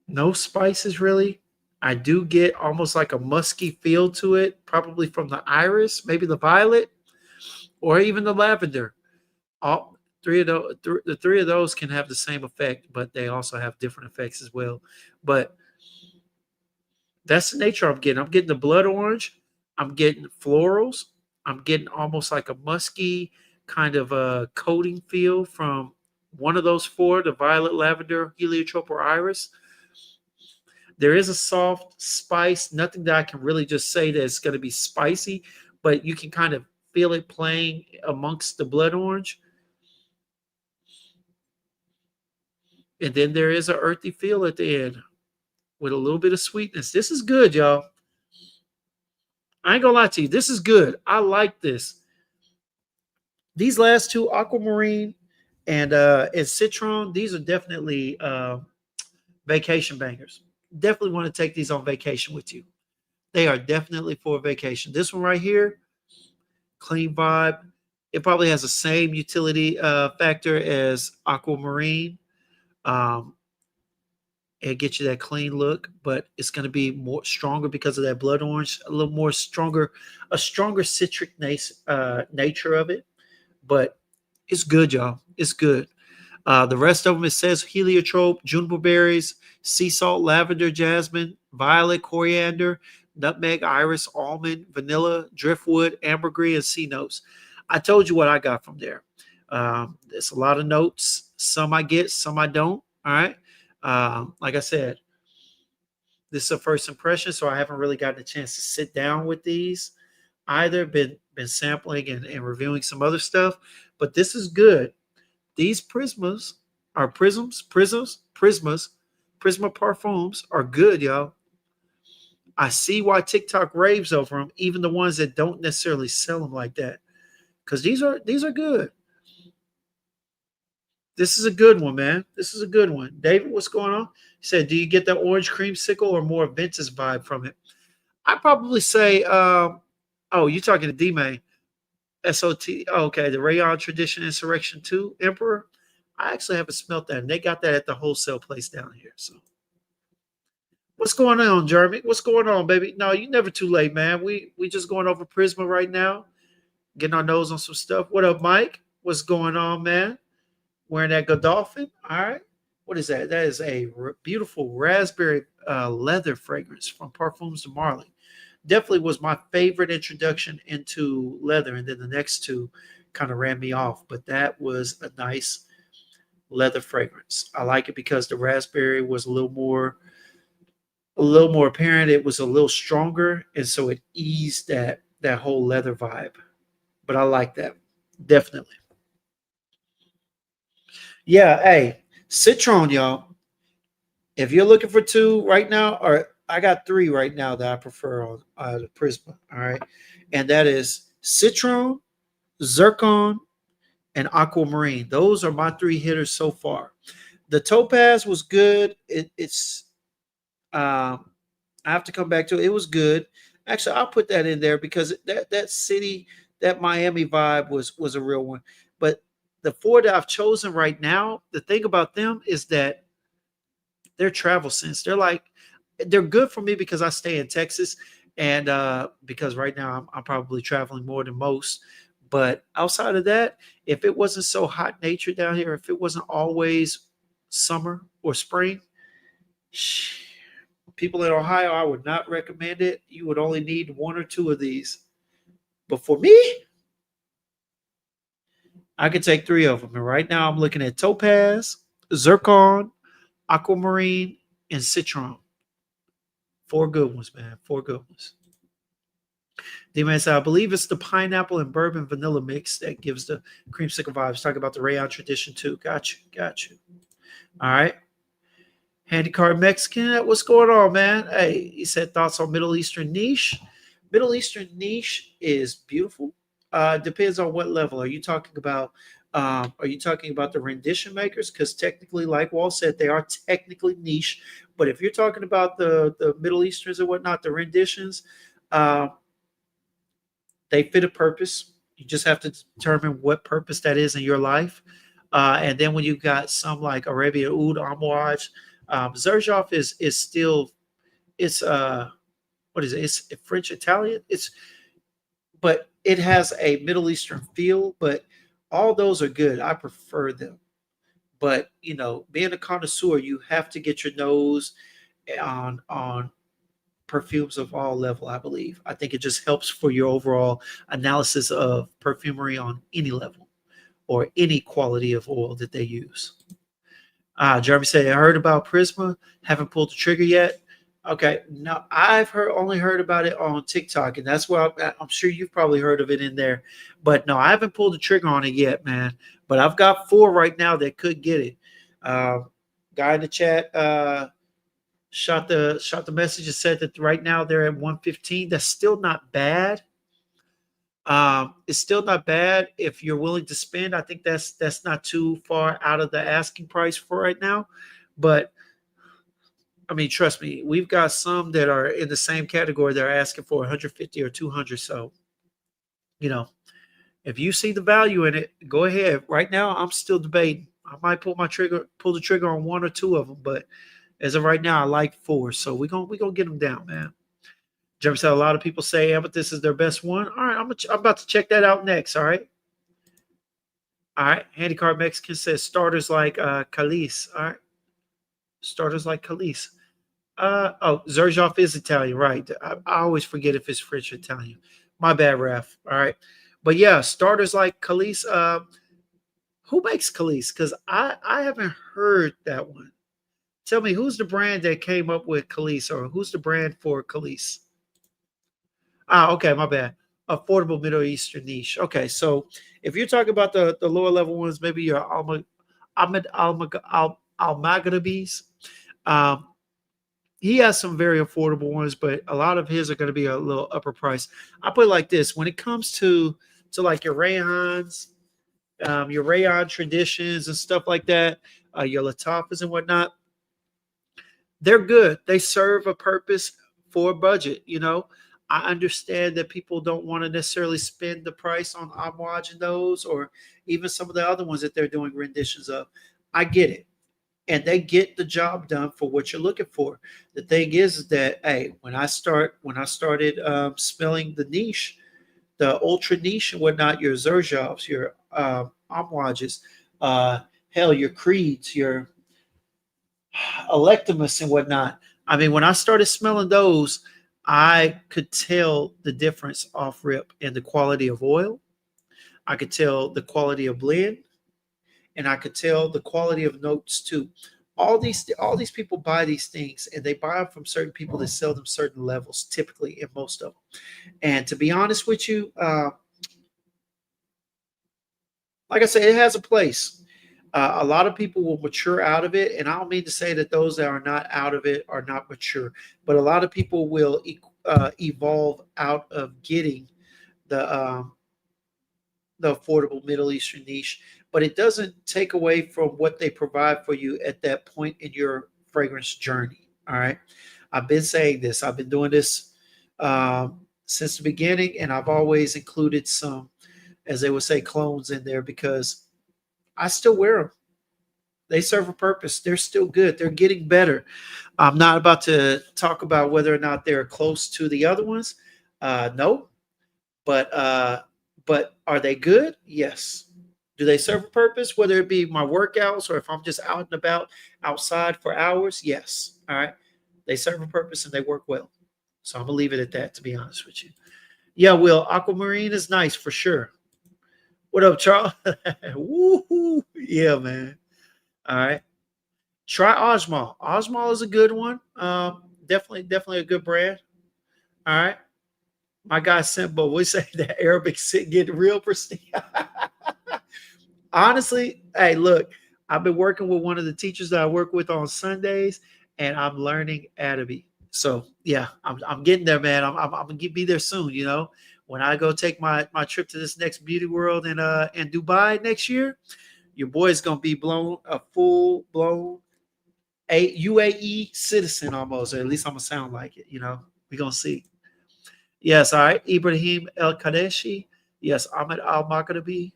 No spices really. I do get almost like a musky feel to it, probably from the iris, maybe the violet, or even the lavender. All three of those, the three of those can have the same effect, but they also have different effects as well. But that's the nature I'm getting. I'm getting the blood orange. I'm getting florals. I'm getting almost like a musky kind of a coating feel from one of those four, the violet, lavender, heliotrope, or iris. There is a soft spice, nothing that I can really just say that it's going to be spicy, but you can kind of feel it playing amongst the blood orange. And then there is an earthy feel at the end with a little bit of sweetness. This is good, y'all. I ain't gonna lie to you. This is good. I like this. These last two, aquamarine and citron, these are definitely vacation bangers. Definitely want to take these on vacation with you. They are definitely for a vacation. This one right here, clean vibe. It probably has the same utility factor as aquamarine. Um, it gets you that clean look, but it's going to be more stronger because of that blood orange, a little more stronger, a stronger citric nature of it. But it's good, y'all. It's good. The rest of them, it says heliotrope, juniper berries, sea salt, lavender, jasmine, violet, coriander, nutmeg, iris, almond, vanilla, driftwood, ambergris, and sea notes. I told you what I got from there. There's a lot of notes. Some I get, some I don't. All right. Like I said, this is a first impression, so I haven't really gotten a chance to sit down with these either. Been sampling and reviewing some other stuff, but this is good. These prismas are Prisma parfums are good, y'all. I see why TikTok raves over them, even the ones that don't necessarily sell them like that, because these are good. This is a good one, man. This is a good one. David, what's going on? He said, do you get the orange creamsicle or more vintage vibe from it? I probably say, oh, you're talking to D-May. SOT. Oh, okay, the Rayhaan Tradition Insurrection 2 Emperor. I actually haven't smelt that. And they got that at the wholesale place down here. So what's going on, Jeremy? What's going on, baby? No, you never too late, man. We just going over Prisma right now, getting our nose on some stuff. What up, Mike? What's going on, man? Wearing that Godolphin. All right. What is that? That is a beautiful raspberry leather fragrance from Parfums de Marly. Definitely was my favorite introduction into leather, and then the next two kind of ran me off. But that was a nice leather fragrance. I like it because the raspberry was a little more a little more apparent. It was a little stronger, and so it eased that whole leather vibe. But I like that, definitely. Yeah, hey, Citron, y'all. If you're looking for two right now, or I got three right now that I prefer on the Prisma. All right, and that is Citron, Zircon, and Aquamarine. Those are my three hitters so far. The Topaz was good. It's um, I have to come back to it. It was good. Actually, I'll put that in there because that city, that Miami vibe was a real one. But the four that I've chosen right now, the thing about them is that they're travel sense. They're good for me because I stay in Texas, and because right now I'm probably traveling more than most. But outside of that, if it wasn't so hot nature down here, if it wasn't always summer or spring, people in Ohio, I would not recommend it. You would only need one or two of these. But for me, I could take three of them. And right now, I'm looking at Topaz, Zircon, Aquamarine, and Citron. Four good ones, man. Four good ones. D-Man said, I believe it's the pineapple and bourbon vanilla mix that gives the creamsicle vibes. Talking about the Rayhaan tradition, too. Got you. Got you. All right. Handycard Mexican, what's going on, man? Hey, he said thoughts on Middle Eastern niche. Middle Eastern niche is beautiful. Depends on what level. Are you talking about? Are you talking about the rendition makers? Because technically, like Wall said, they are technically niche. But if you're talking about the Middle Easterns and whatnot, the renditions, uh, they fit a purpose. You just have to determine what purpose that is in your life. And then when you got some like Arabia Oud, Amouage, Zerjov is still it's what is it? It's French Italian. It's but it has a Middle Eastern feel. But all those are good. I prefer them. But being a connoisseur, you have to get your nose on perfumes of all level. I believe. I think it just helps for your overall analysis of perfumery on any level or any quality of oil that they use. Jeremy said, I heard about Prisma. Haven't pulled the trigger yet. Okay, no, I've only heard about it on TikTok, and that's why I'm sure you've probably heard of it in there. But no, I haven't pulled the trigger on it yet, man. But I've got four right now that could get it. Guy in the chat shot the message and said that right now they're at 115. That's still not bad. It's still not bad if you're willing to spend. I think that's not too far out of the asking price for right now. But I mean, trust me, we've got some that are in the same category. They're asking for 150 or 200. So, you know, if you see the value in it, go ahead. Right now, I'm still debating. I might pull the trigger on one or two of them. But as of right now, I like four. So we gonna get them down, man. Jim said a lot of people say Amethyst is their best one. All right, I'm about to check that out next. All right. All right. Handycard Mexican says starters like Calice. All right. Starters like Calice. Zerjov is Italian, right? I always forget if it's French or Italian. My bad, Raf. All right. But yeah, starters like Calice. Who makes Calice? Because I haven't heard that one. Tell me, who's the brand that came up with Calice, or who's the brand for Calice? Okay, my bad. Affordable Middle Eastern niche. Okay, so if you're talking about the lower level ones, maybe your Almagrabis. Um, he has some very affordable ones, but a lot of his are going to be a little upper price. I put it like this: when it comes to like your Rayhans, your Rayhan traditions and stuff like that, your Latafas and whatnot, they're good. They serve a purpose for a budget. I understand that people don't want to necessarily spend the price on Amouage and those, or even some of the other ones that they're doing renditions of. I get it, and they get the job done for what you're looking for. The thing is that hey, when I started smelling the niche, the ultra niche and whatnot, your Zerjovs, your Amouages, hell, your Creeds, your Electimus and whatnot. I mean, when I started smelling those, I could tell the difference off rip in the quality of oil. I could tell the quality of blend, and I could tell the quality of notes too. All these people buy these things, and they buy them from certain people that sell them certain levels, typically in most of them. And to be honest with you, like I said, it has a place. A lot of people will mature out of it, and I don't mean to say that those that are not out of it are not mature, but a lot of people will evolve out of getting the the affordable Middle Eastern niche, but it doesn't take away from what they provide for you at that point in your fragrance journey. All right. I've been saying this, I've been doing this since the beginning, and I've always included some, as they would say, clones in there because I still wear them. They serve a purpose. They're still good. They're getting better. I'm not about to talk about whether or not they're close to the other ones. No, but are they good? Yes. Do they serve a purpose? Whether it be my workouts or if I'm just out and about outside for hours? Yes. All right. They serve a purpose and they work well. So I'm gonna leave it at that. To be honest with you. Yeah, Will, aquamarine is nice for sure. What up, Charles? Woohoo! Yeah, man. All right. Try Osmol. Osmol is a good one. Definitely a good brand. All right. My guy Simba, we say that Arabic sit get real pristine. Honestly, hey, look, I've been working with one of the teachers that I work with on Sundays, and I'm learning Arabic. So yeah, I'm getting there, man. I'm gonna be there soon. You know, when I go take my trip to this next beauty world in Dubai next year, your boy's gonna be blown a full blown a UAE citizen almost, or at least I'm gonna sound like it. You know, we're gonna see. Yes, all right. Ibrahim El Kadeshi. Yes, Ahmed Al Maghrabi.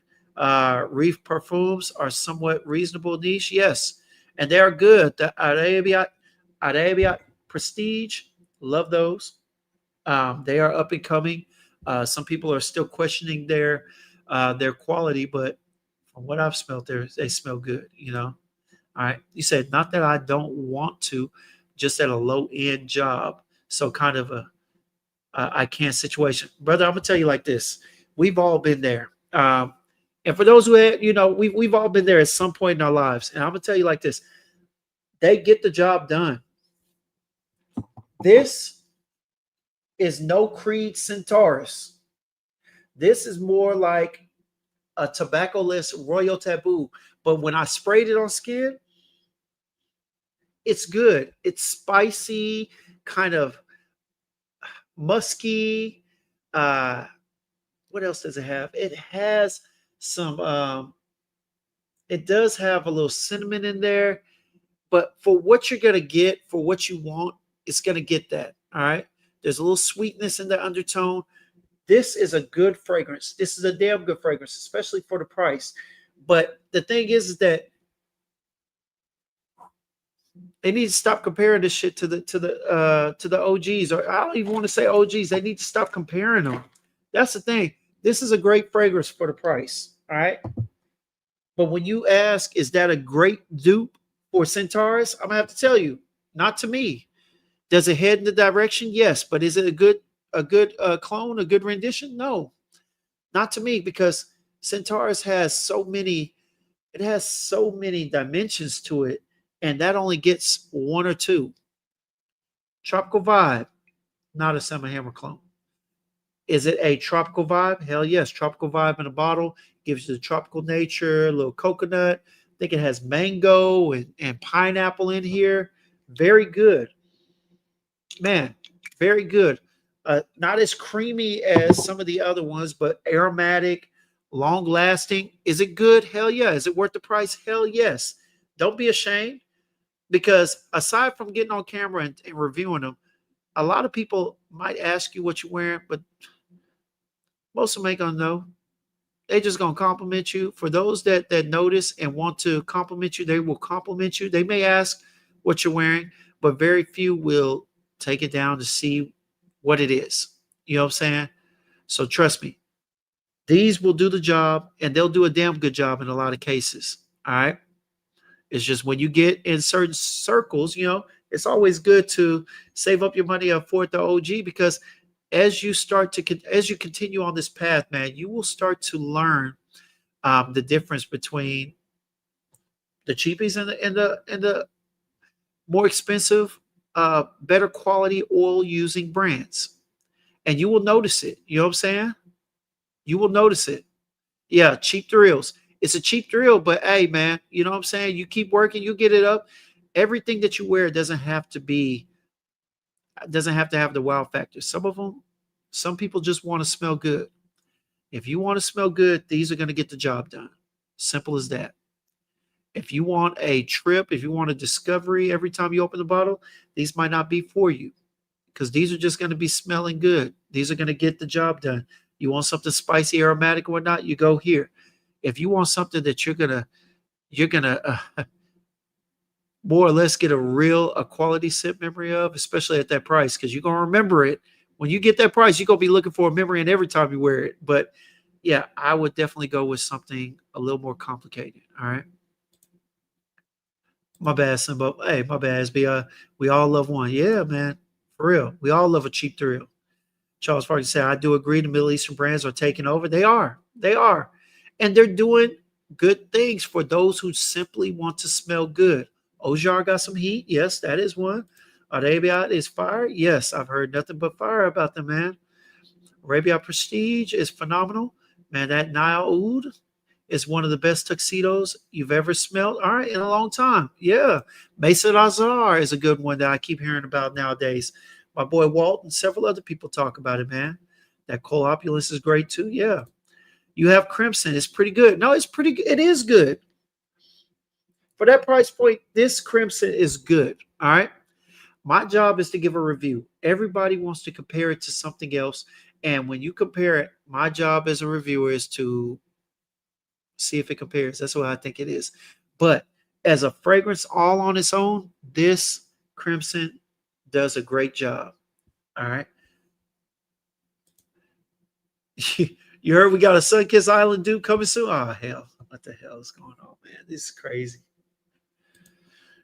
Reef perfumes are somewhat reasonable niche. Yes, and they are good. The Arabia Prestige. Love those. They are up and coming. Some people are still questioning their quality, but from what I've smelled, they smell good. You know. All right. You said not that I don't want to, just at a low end job. So kind of a I can't situation, brother. I'm gonna tell you like this: we've all been there, and for those who had, we've all been there at some point in our lives. And I'm gonna tell you like this: they get the job done. This is no Creed Centaurus. This is more like a tobacco-less Royal Taboo. But when I sprayed it on skin, it's good. It's spicy, kind of musky. Uh, what else does it have? It has some. It does have a little cinnamon in there, but for what you're gonna get, for what you want, it's gonna get that. All right. There's a little sweetness in the undertone. This is a good fragrance. This is a damn good fragrance, especially for the price. But the thing is that they need to stop comparing this shit to the OGs, or I don't even want to say OGs. They need to stop comparing them. That's the thing. This is a great fragrance for the price. All right. But when you ask, is that a great dupe for Centaurus? I'm gonna have to tell you, not to me. Does it head in the direction? Yes, but is it a good clone, a good rendition? No, not to me, because Centaurus has so many. It has so many dimensions to it, and that only gets one or two. Tropical Vibe, not a Summer Hammer clone. Is it a tropical vibe? Hell yes. Tropical vibe in a bottle gives you the tropical nature, a little coconut. I think it has mango and pineapple in here. Very good. Man, very good. Not as creamy as some of the other ones, but aromatic, long lasting. Is it good? Hell yeah. Is it worth the price? Hell yes. Don't be ashamed, because aside from getting on camera and reviewing them, a lot of people might ask you what you're wearing, but most of them ain't gonna know. They just gonna compliment you. For those that notice and want to compliment you, they will compliment you. They may ask what you're wearing, but very few will take it down to see what it is. You know what I'm saying? So trust me, these will do the job, and they'll do a damn good job in a lot of cases. All right. It's just when you get in certain circles, it's always good to save up your money and afford the OG, because as you continue on this path, man, you will start to learn the difference between the cheapies and the more expensive, better quality oil using brands. And you will notice it. You know what I'm saying? You will notice it. Yeah, cheap thrills. It's a cheap thrill, but hey, man, you know what I'm saying? You keep working, you get it up. Everything that you wear doesn't have to have the wow factor. Some of them, some people just want to smell good. If you want to smell good, these are going to get the job done. Simple as that. If you want a trip, if you want a discovery every time you open the bottle, these might not be for you because these are just going to be smelling good. These are going to get the job done. You want something spicy, aromatic, or whatnot, you go here. If you want something that you're gonna more or less get a quality sip memory of, especially at that price, because you're gonna remember it when you get that price. You're gonna be looking for a memory, and every time you wear it. But yeah, I would definitely go with something a little more complicated. All right. My bad, Simba. Hey, my bad, SB. We all love one. Yeah, man. For real. We all love a cheap thrill. Charles Farley said, I do agree the Middle Eastern brands are taking over. They are. They are. And they're doing good things for those who simply want to smell good. Ojar got some heat. Yes, that is one. Arabia is fire. Yes, I've heard nothing but fire about them, man. Arabia Prestige is phenomenal. Man, that Nile Oud is one of the best tuxedos you've ever smelled. All right, in a long time. Yeah. Mesa Lazar is a good one that I keep hearing about nowadays. My boy Walt and several other people talk about it, man. That Cole Opulence is great too. Yeah. You have Crimson. It's pretty good. No, it's pretty good. It is good. For that price point, this Crimson is good. All right. My job is to give a review. Everybody wants to compare it to something else. And when you compare it, my job as a reviewer is to see if it compares. That's what I think it is. But as a fragrance all on its own, this Crimson does a great job. All right. You heard we got a Sunkissed Island dude coming soon? Oh, hell. What the hell is going on, man? This is crazy.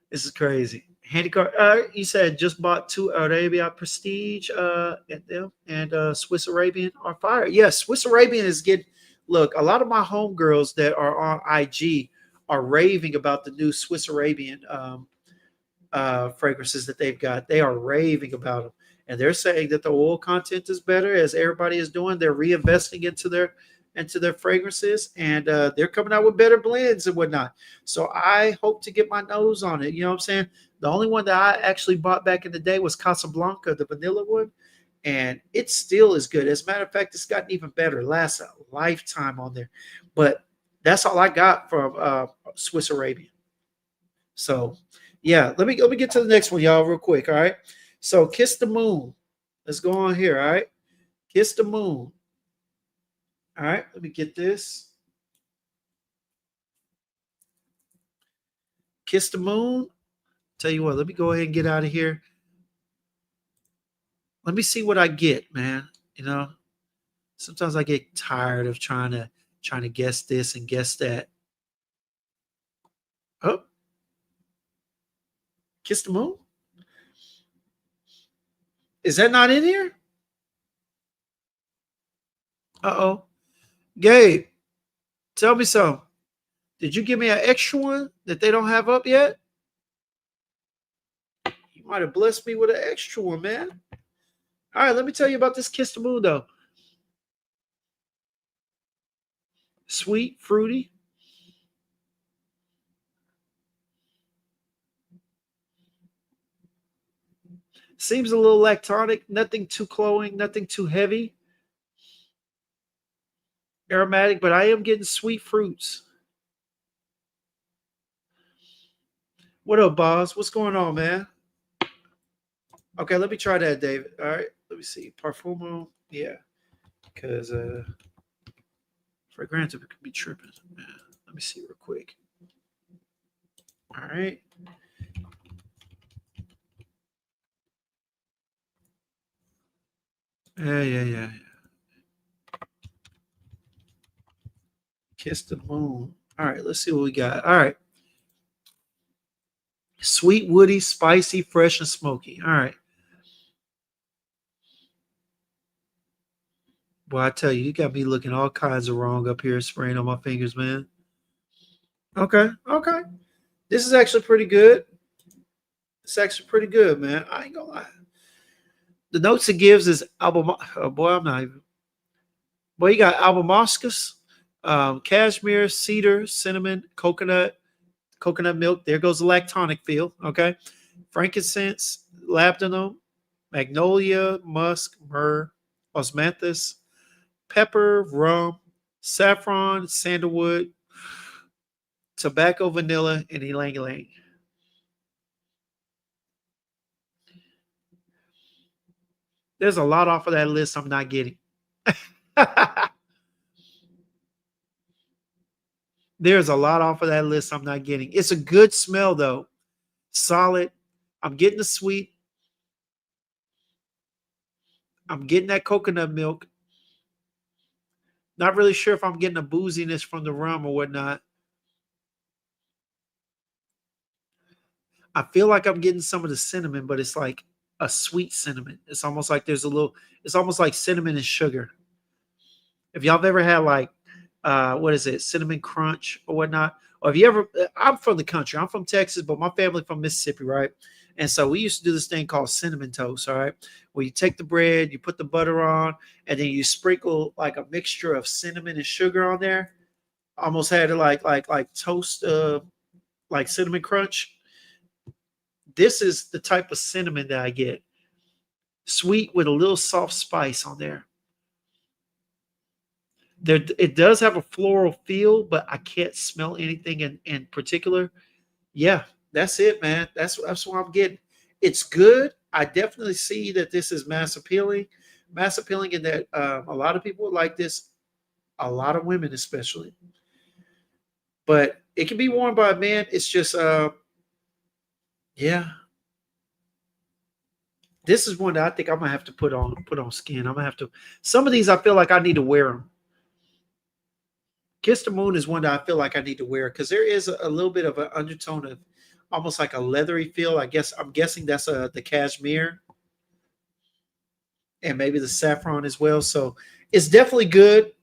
This is crazy. Handicart, you said just bought two Arabia Prestige and Swiss Arabian are fire. Yes, Swiss Arabian is getting. Look, a lot of my homegirls that are on IG are raving about the new Swiss Arabian fragrances that they've got. They are raving about them, and they're saying that the oil content is better, as everybody is doing. They're reinvesting into their fragrances, and they're coming out with better blends and whatnot. So I hope to get my nose on it. You know what I'm saying? The only one that I actually bought back in the day was Casablanca, the vanilla one, and it still is good. As a matter of fact, it's gotten even better. It lasts a lifetime on there. But that's all I got from Swiss Arabian. So yeah, let me get to the next one, y'all, real quick. All right. So Kiss the Moon. Let's go on here. All right. Kiss the Moon. All right, let me get this. Kiss the Moon. Tell you what, let me go ahead and get out of here. Let me see what I get, man. You know, sometimes I get tired of trying to guess this and guess that. Oh, Kiss the Moon. Is that not in here? Uh-oh. Gabe, tell me something. Did you give me an extra one that they don't have up yet? You might have blessed me with an extra one, man. All right, let me tell you about this Kiss the Moon, though. Sweet, fruity. Seems a little lactonic, nothing too cloying, nothing too heavy. Aromatic, but I am getting sweet fruits. What up, boss? What's going on, man? Okay, let me try that, David. All right, let me see. Parfumo, yeah, because fragrance could be tripping. Man. Let me see real quick. All right. Yeah. Kiss the Moon. All right, let's see what we got. All right. Sweet, woody, spicy, fresh, and smoky. All right. Boy, I tell you, you got me looking all kinds of wrong up here, spraying on my fingers, man. Okay. This is actually pretty good. It's actually pretty good, man. I ain't gonna lie. The notes it gives is album. Oh boy, I'm not even. Boy, you got albamuscus, cashmere, cedar, cinnamon, coconut milk. There goes the lactonic feel. Okay, frankincense, labdanum, magnolia, musk, myrrh, osmanthus, pepper, rum, saffron, sandalwood, tobacco, vanilla, and ylang ylang. There's a lot off of that list I'm not getting. There's a lot off of that list I'm not getting. It's a good smell though. Solid. I'm getting the sweet. I'm getting that coconut milk. Not really sure if I'm getting the booziness from the rum or whatnot. I feel like I'm getting some of the cinnamon, but it's like a sweet cinnamon. It's almost like there's a little, it's almost like cinnamon and sugar. If y'all have ever had like, what is it, cinnamon crunch or whatnot, or if you ever, I'm from the country, I'm from Texas, but my family from Mississippi, right? And so we used to do this thing called cinnamon toast, all right? Where you take the bread, you put the butter on, and then you sprinkle like a mixture of cinnamon and sugar on there. Almost had it like toast, like cinnamon crunch. This is the type of cinnamon that I get, sweet with a little soft spice on there. There, it does have a floral feel, but I can't smell anything in particular. Yeah, that's it, man. That's what I'm getting. It's good. I definitely see that this is mass appealing, in that a lot of people would like this. A lot of women, especially. But it can be worn by a man. It's just, yeah. This is one that I think I'm gonna have to put on skin. I'm gonna have to. Some of these I feel like I need to wear them. Kiss the Moon is one that I feel like I need to wear because there is a little bit of an undertone of almost like a leathery feel. I guess I'm guessing that's the cashmere and maybe the saffron as well. So it's definitely good.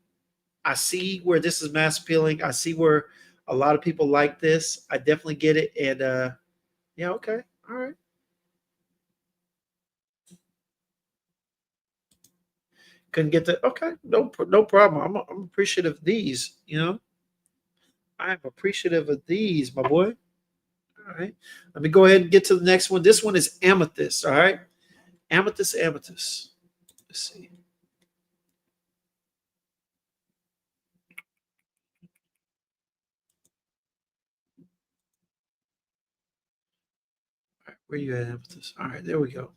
I see where this is mass appealing. I see where a lot of people like this. I definitely get it. And yeah, okay, all right. Couldn't get the okay. No problem. I'm appreciative of these. I'm appreciative of these, my boy. All right. Let me go ahead and get to the next one. This one is amethyst. All right. Amethyst, amethyst. Let's see. All right. Where you at, amethyst? All right. There we go.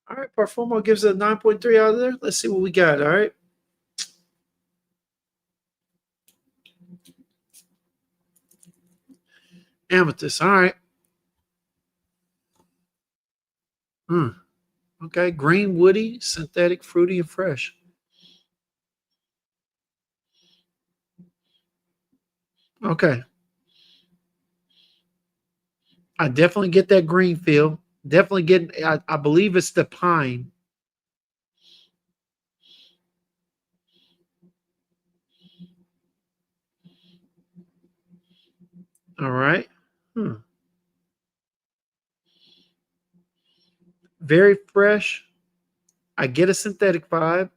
All right. Parfumo gives it a 9.3 out of there. Let's see what we got. All right. Amethyst. All right. Hmm. Okay. Green, woody, synthetic, fruity, and fresh. Okay. I definitely get that green feel. Definitely getting, I believe it's the pine. All right. Hmm. Very fresh. I get a synthetic vibe.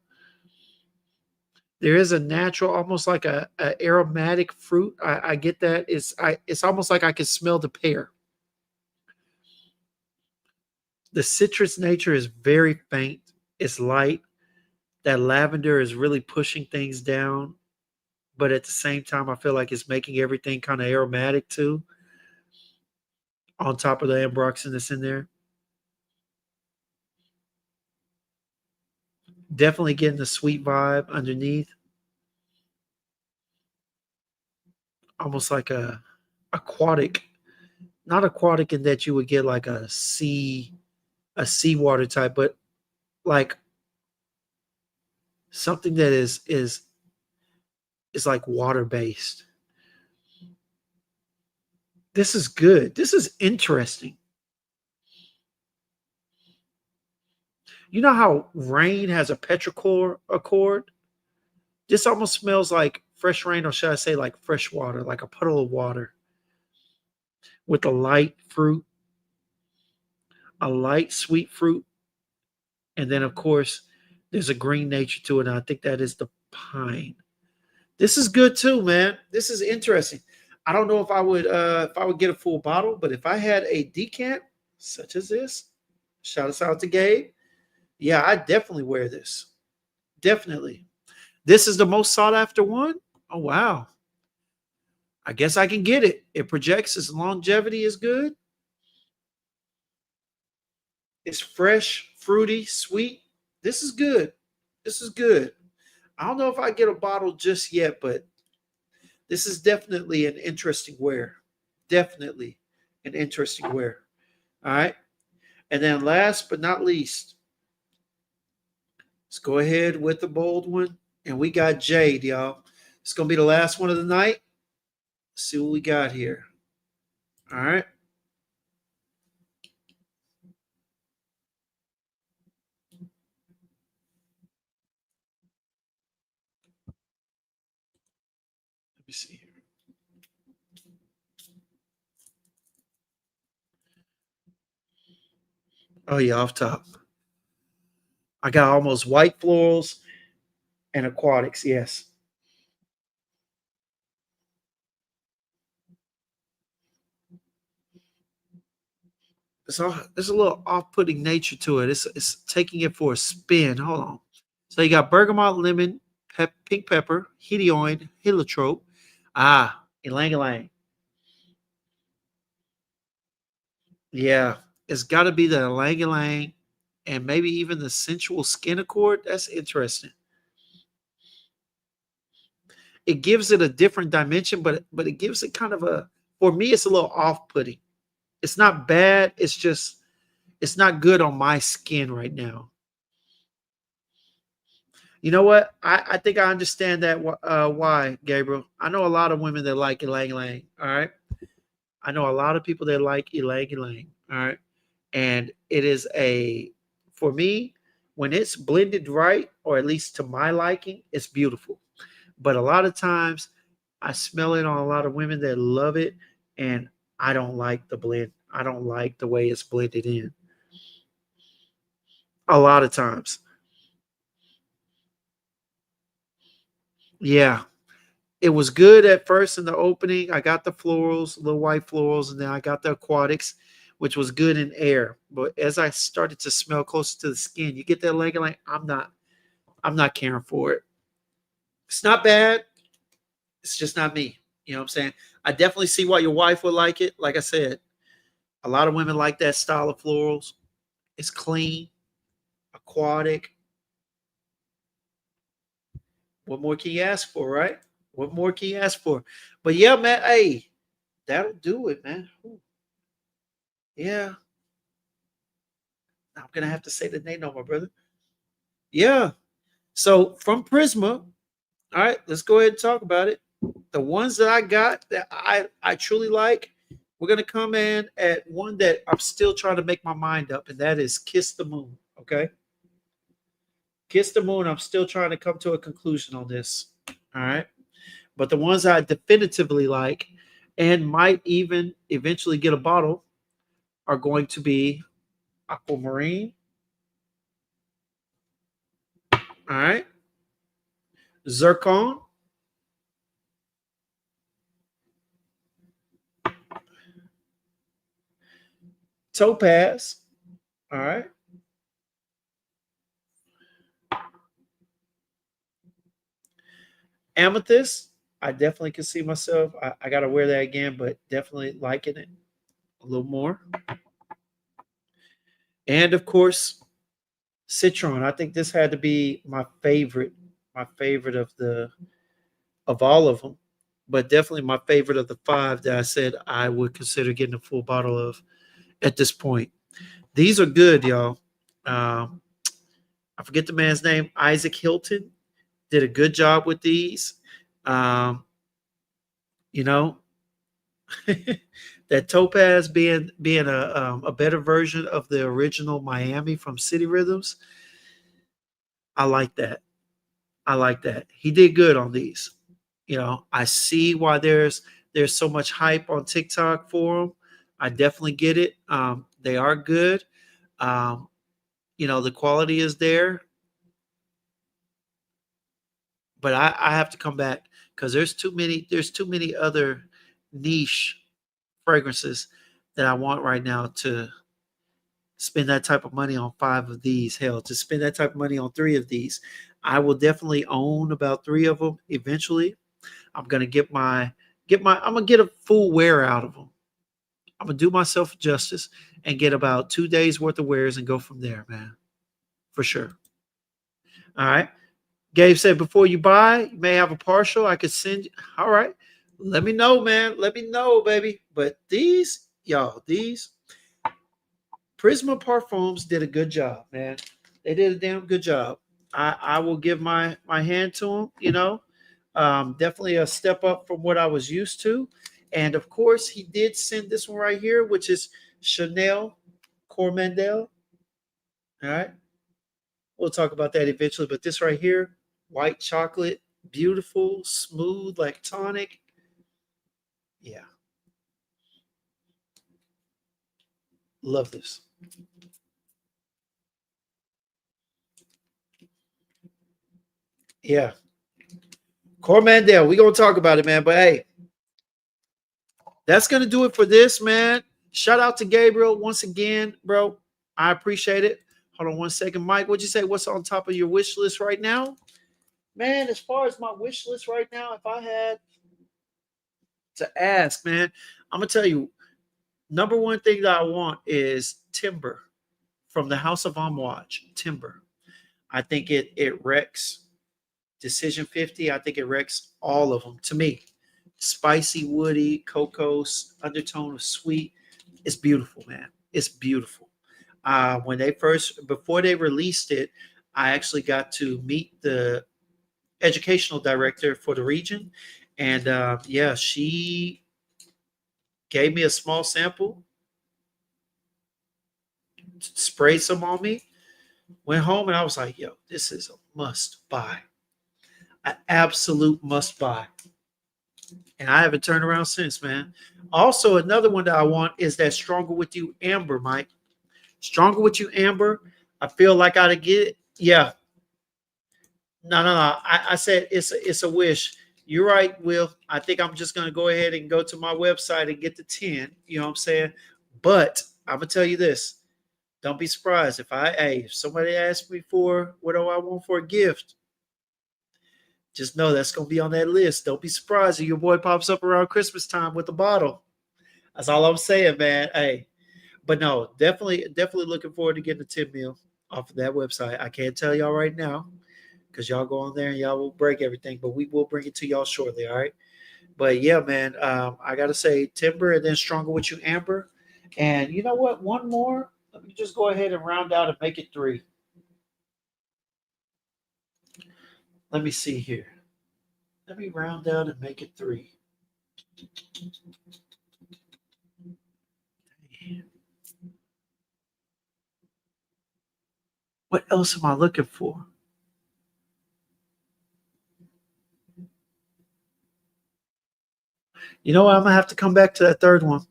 There is a natural, almost like a aromatic fruit. I get that. It's almost like I can smell the pear. The citrus nature is very faint. It's light. That lavender is really pushing things down, but at the same time, I feel like it's making everything kind of aromatic too. On top of the ambroxan that's in there, definitely getting the sweet vibe underneath. Almost like a aquatic, not aquatic in that you would get like a seawater type, but like something that is like water based. This is good. This is interesting. You know how rain has a petrichor accord? This almost smells like fresh rain, or should I say like fresh water, like a puddle of water. with a light fruit, a light sweet fruit, and then of course there's a green nature to it. And I think that is the pine. This is good too, man. This is interesting. I don't know if I would get a full bottle, but if I had a decant such as this, shout us out to Gabe. Yeah, I definitely wear this. Definitely. This is the most sought after one. Oh wow. I guess I can get it. It projects its longevity is good. It's fresh, fruity, sweet. This is good. This is good. I don't know if I get a bottle just yet, but this is definitely an interesting wear. Definitely an interesting wear. All right. And then last but not least, let's go ahead with the bold one. And we got Jade, y'all. It's going to be the last one of the night. Let's see what we got here. All right. Let me see here. Oh, yeah, off top. I got almost white florals and aquatics. Yes. There's a little off-putting nature to it. It's taking it for a spin. Hold on. So you got bergamot, lemon, pink pepper, hedioid, heliotrope. Ylang ylang. Yeah, it's got to be the ylang ylang, and maybe even the sensual skin accord. That's interesting. It gives it a different dimension, but it gives it kind of a. For me, it's a little off-putting. It's not bad. It's just it's not good on my skin right now. You know what? I think I understand that why, Gabriel. I know a lot of women that like ylang ylang. All right. I know a lot of people that like ylang ylang. All right. And it is for me, when it's blended right, or at least to my liking, it's beautiful. But a lot of times I smell it on a lot of women that love it, and I don't like the blend. I don't like the way it's blended in. A lot of times. Yeah. It was good at first in the opening. I got the florals, little white florals, and then I got the aquatics, which was good in air. But as I started to smell closer to the skin, you get that leg like I'm not caring for it. It's not bad. It's just not me. You know what I'm saying? I definitely see why your wife would like it. Like I said, a lot of women like that style of florals. It's clean, aquatic. What more can you ask for, right? What more can you ask for? But yeah, man, hey, that'll do it, man. Ooh, yeah, I'm gonna have to say the name no more, brother. Yeah. So from Prisma, all right, let's go ahead and talk about it. The ones that I got that I truly like, we're gonna come in at one that I'm still trying to make my mind up, and that is Kiss the Moon. Okay, Kiss the Moon. I'm still trying to come to a conclusion on this. All right, but the ones I definitively like, and might even eventually get a bottle, are going to be Aquamarine. All right, Zircon, Topaz. All right. Amethyst, I definitely can see myself. I got to wear that again, but definitely liking it a little more. And of course, Citron. I think this had to be my favorite of all of them, but definitely my favorite of the five that I said I would consider getting a full bottle of at this point. These are good, y'all. Um, I forget the man's name. Isaac Hilton did a good job with these. Um, you know, that Topaz being a better version of the original Miami from City Rhythms. I like that. I like that. He did good on these. I see why there's so much hype on TikTok for him. I definitely get it. They are good. Um, the quality is there, but I have to come back because there's too many other niche fragrances that I want right now to spend that type of money on five of these. Hell, to spend that type of money on three of these. I will definitely own about three of them eventually. I'm gonna I'm gonna get a full wear out of them. I'm gonna do myself justice and get about 2 days worth of wares and go from there, man. For sure. All right. Gabe said before you buy, you may have a partial. I could send you. All right. Let me know, man. Let me know, baby. But these Prisma Parfums did a good job, man. They did a damn good job. I will give my hand to them. Definitely a step up from what I was used to. And of course, he did send this one right here, which is Chanel Cormandel. All right, we'll talk about that eventually. But this right here, white chocolate, beautiful, smooth, like tonic. Yeah, love this. Yeah, Cormandel. We gonna talk about it, man. But hey, that's gonna do it for this, man. Shout out to Gabriel once again, bro. I appreciate it. Hold on one second, Mike. What'd you say? What's on top of your wish list right now, man? As far as my wish list right now, if I had to ask, man, I'm gonna tell you, number one thing that I want is timber from the House of Amouage. Timber. I think it wrecks Decision 50. I think it wrecks all of them to me. Spicy, woody, cocoa, undertone of sweet. It's beautiful, man. It's beautiful. Before they released it, I actually got to meet the educational director for the region, and yeah, she gave me a small sample, sprayed some on me, went home, and I was like, "Yo, this is a must buy, an absolute must buy." And I haven't turned around since, man. Also, another one that I want is that Stronger with You Amber, Mike. Stronger with You Amber. I feel like I would get it. Yeah. No, no, no. I said it's a wish. You're right, Will. I think I'm just gonna go ahead and go to my website and get the 10. You know what I'm saying? But I'm gonna tell you this. Don't be surprised if somebody asks me for what do I want for a gift, just know that's gonna be on that list. Don't be surprised if your boy pops up around Christmas time with a bottle. That's all I'm saying, man. Hey, but no, definitely looking forward to getting the 10 mil off of that website. I can't tell y'all right now because y'all go on there and y'all will break everything, but we will bring it to y'all shortly. All right. But yeah, man, I gotta say Timber and then Stronger with You Amber. And you know what? One more. Let me just go ahead and round out and make it three. Let me see here. Let me round out and make it three. What else am I looking for? You know what? I'm gonna have to come back to that third one.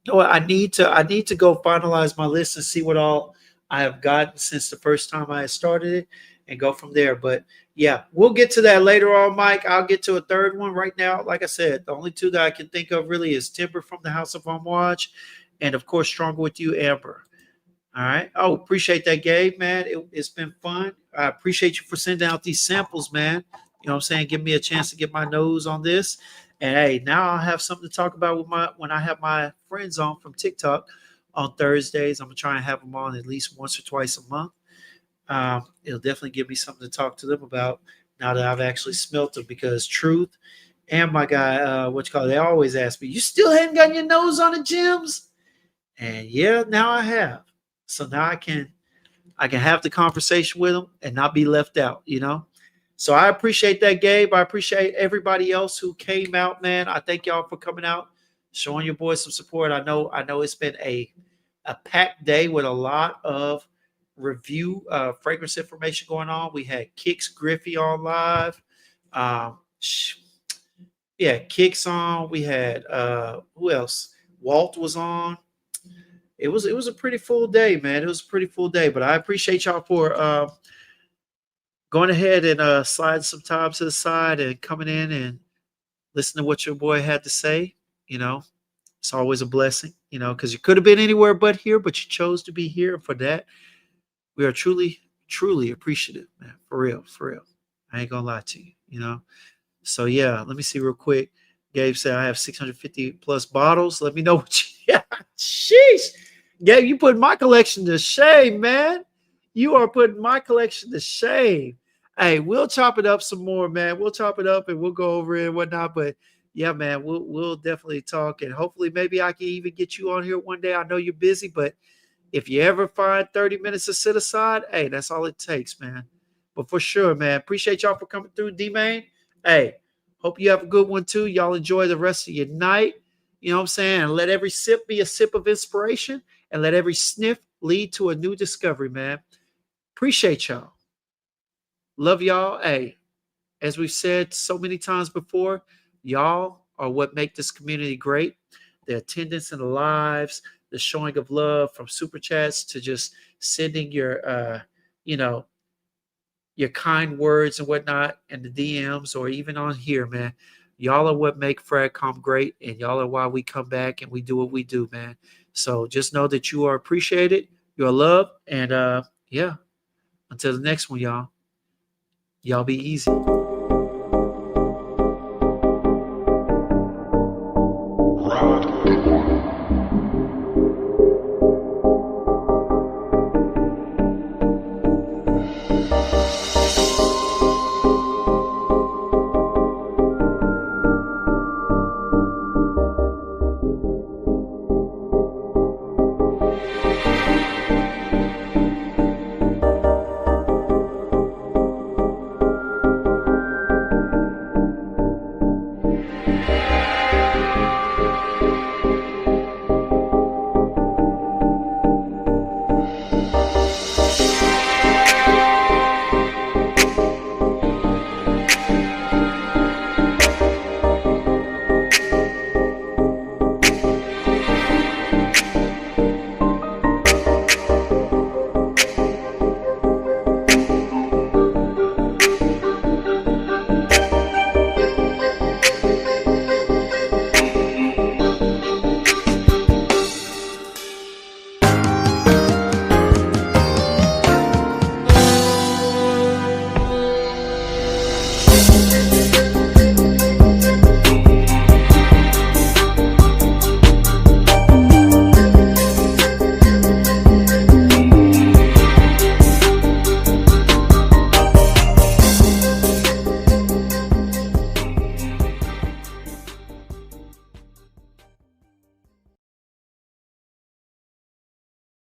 You know what? I need to go finalize my list and see what all I have gotten since the first time I started it and go from there. But yeah, we'll get to that later on, Mike. I'll get to a third one right now. Like I said, the only two that I can think of really is Timber from the House of Watch and of course Stronger with You, Amber. All right. Oh, appreciate that, Gabe, man. It's been fun. I appreciate you for sending out these samples, man. You know what I'm saying? Give me a chance to get my nose on this. And hey, now I'll have something to talk about with my when I have my friends on from TikTok on Thursdays. I'm gonna try and have them on at least once or twice a month. It'll definitely give me something to talk to them about now that I've actually smelt them because Truth and my guy, what you call it, they always ask me, you still hadn't gotten your nose on the gems? And yeah, now I have. So now I can have the conversation with them and not be left out. So I appreciate that, Gabe. I appreciate everybody else who came out, man. I thank y'all for coming out, showing your boys some support. I know it's been a packed day with a lot of review fragrance information going on. We had Kix Griffey on live. Um, yeah, Kix on. We had who else? Walt was on. it was a pretty full day, man. It was a pretty full day, but I appreciate y'all for going ahead and sliding some time to the side and coming in and listening to what your boy had to say. You know, it's always a blessing, because you could have been anywhere but here, but you chose to be here. And for that, we are truly, truly appreciative, man. For real, for real. I ain't gonna lie to you. So yeah, let me see real quick. Gabe said I have 650 plus bottles. Let me know what you. Yeah, sheesh. Gabe, you put my collection to shame, man. You are putting my collection to shame. Hey, we'll chop it up some more, man. We'll chop it up and we'll go over it and whatnot. But yeah, man, we'll definitely talk, and hopefully maybe I can even get you on here one day. I know you're busy, but if you ever find 30 minutes to sit aside, hey, that's all it takes, man. But for sure, man, appreciate y'all for coming through, D-Main. Hey, hope you have a good one too. Y'all enjoy the rest of your night. You know what I'm saying? And let every sip be a sip of inspiration, and let every sniff lead to a new discovery, man. Appreciate y'all. Love y'all. Hey, as we've said so many times before, y'all are what make this community great. The attendance in the lives, the showing of love from super chats to just sending you know, your kind words and whatnot in the DMs or even on here, man. Y'all are what make Fragcom great, and y'all are why we come back and we do what we do, man. So just know that you are appreciated, you are loved, and yeah, until the next one, y'all be easy.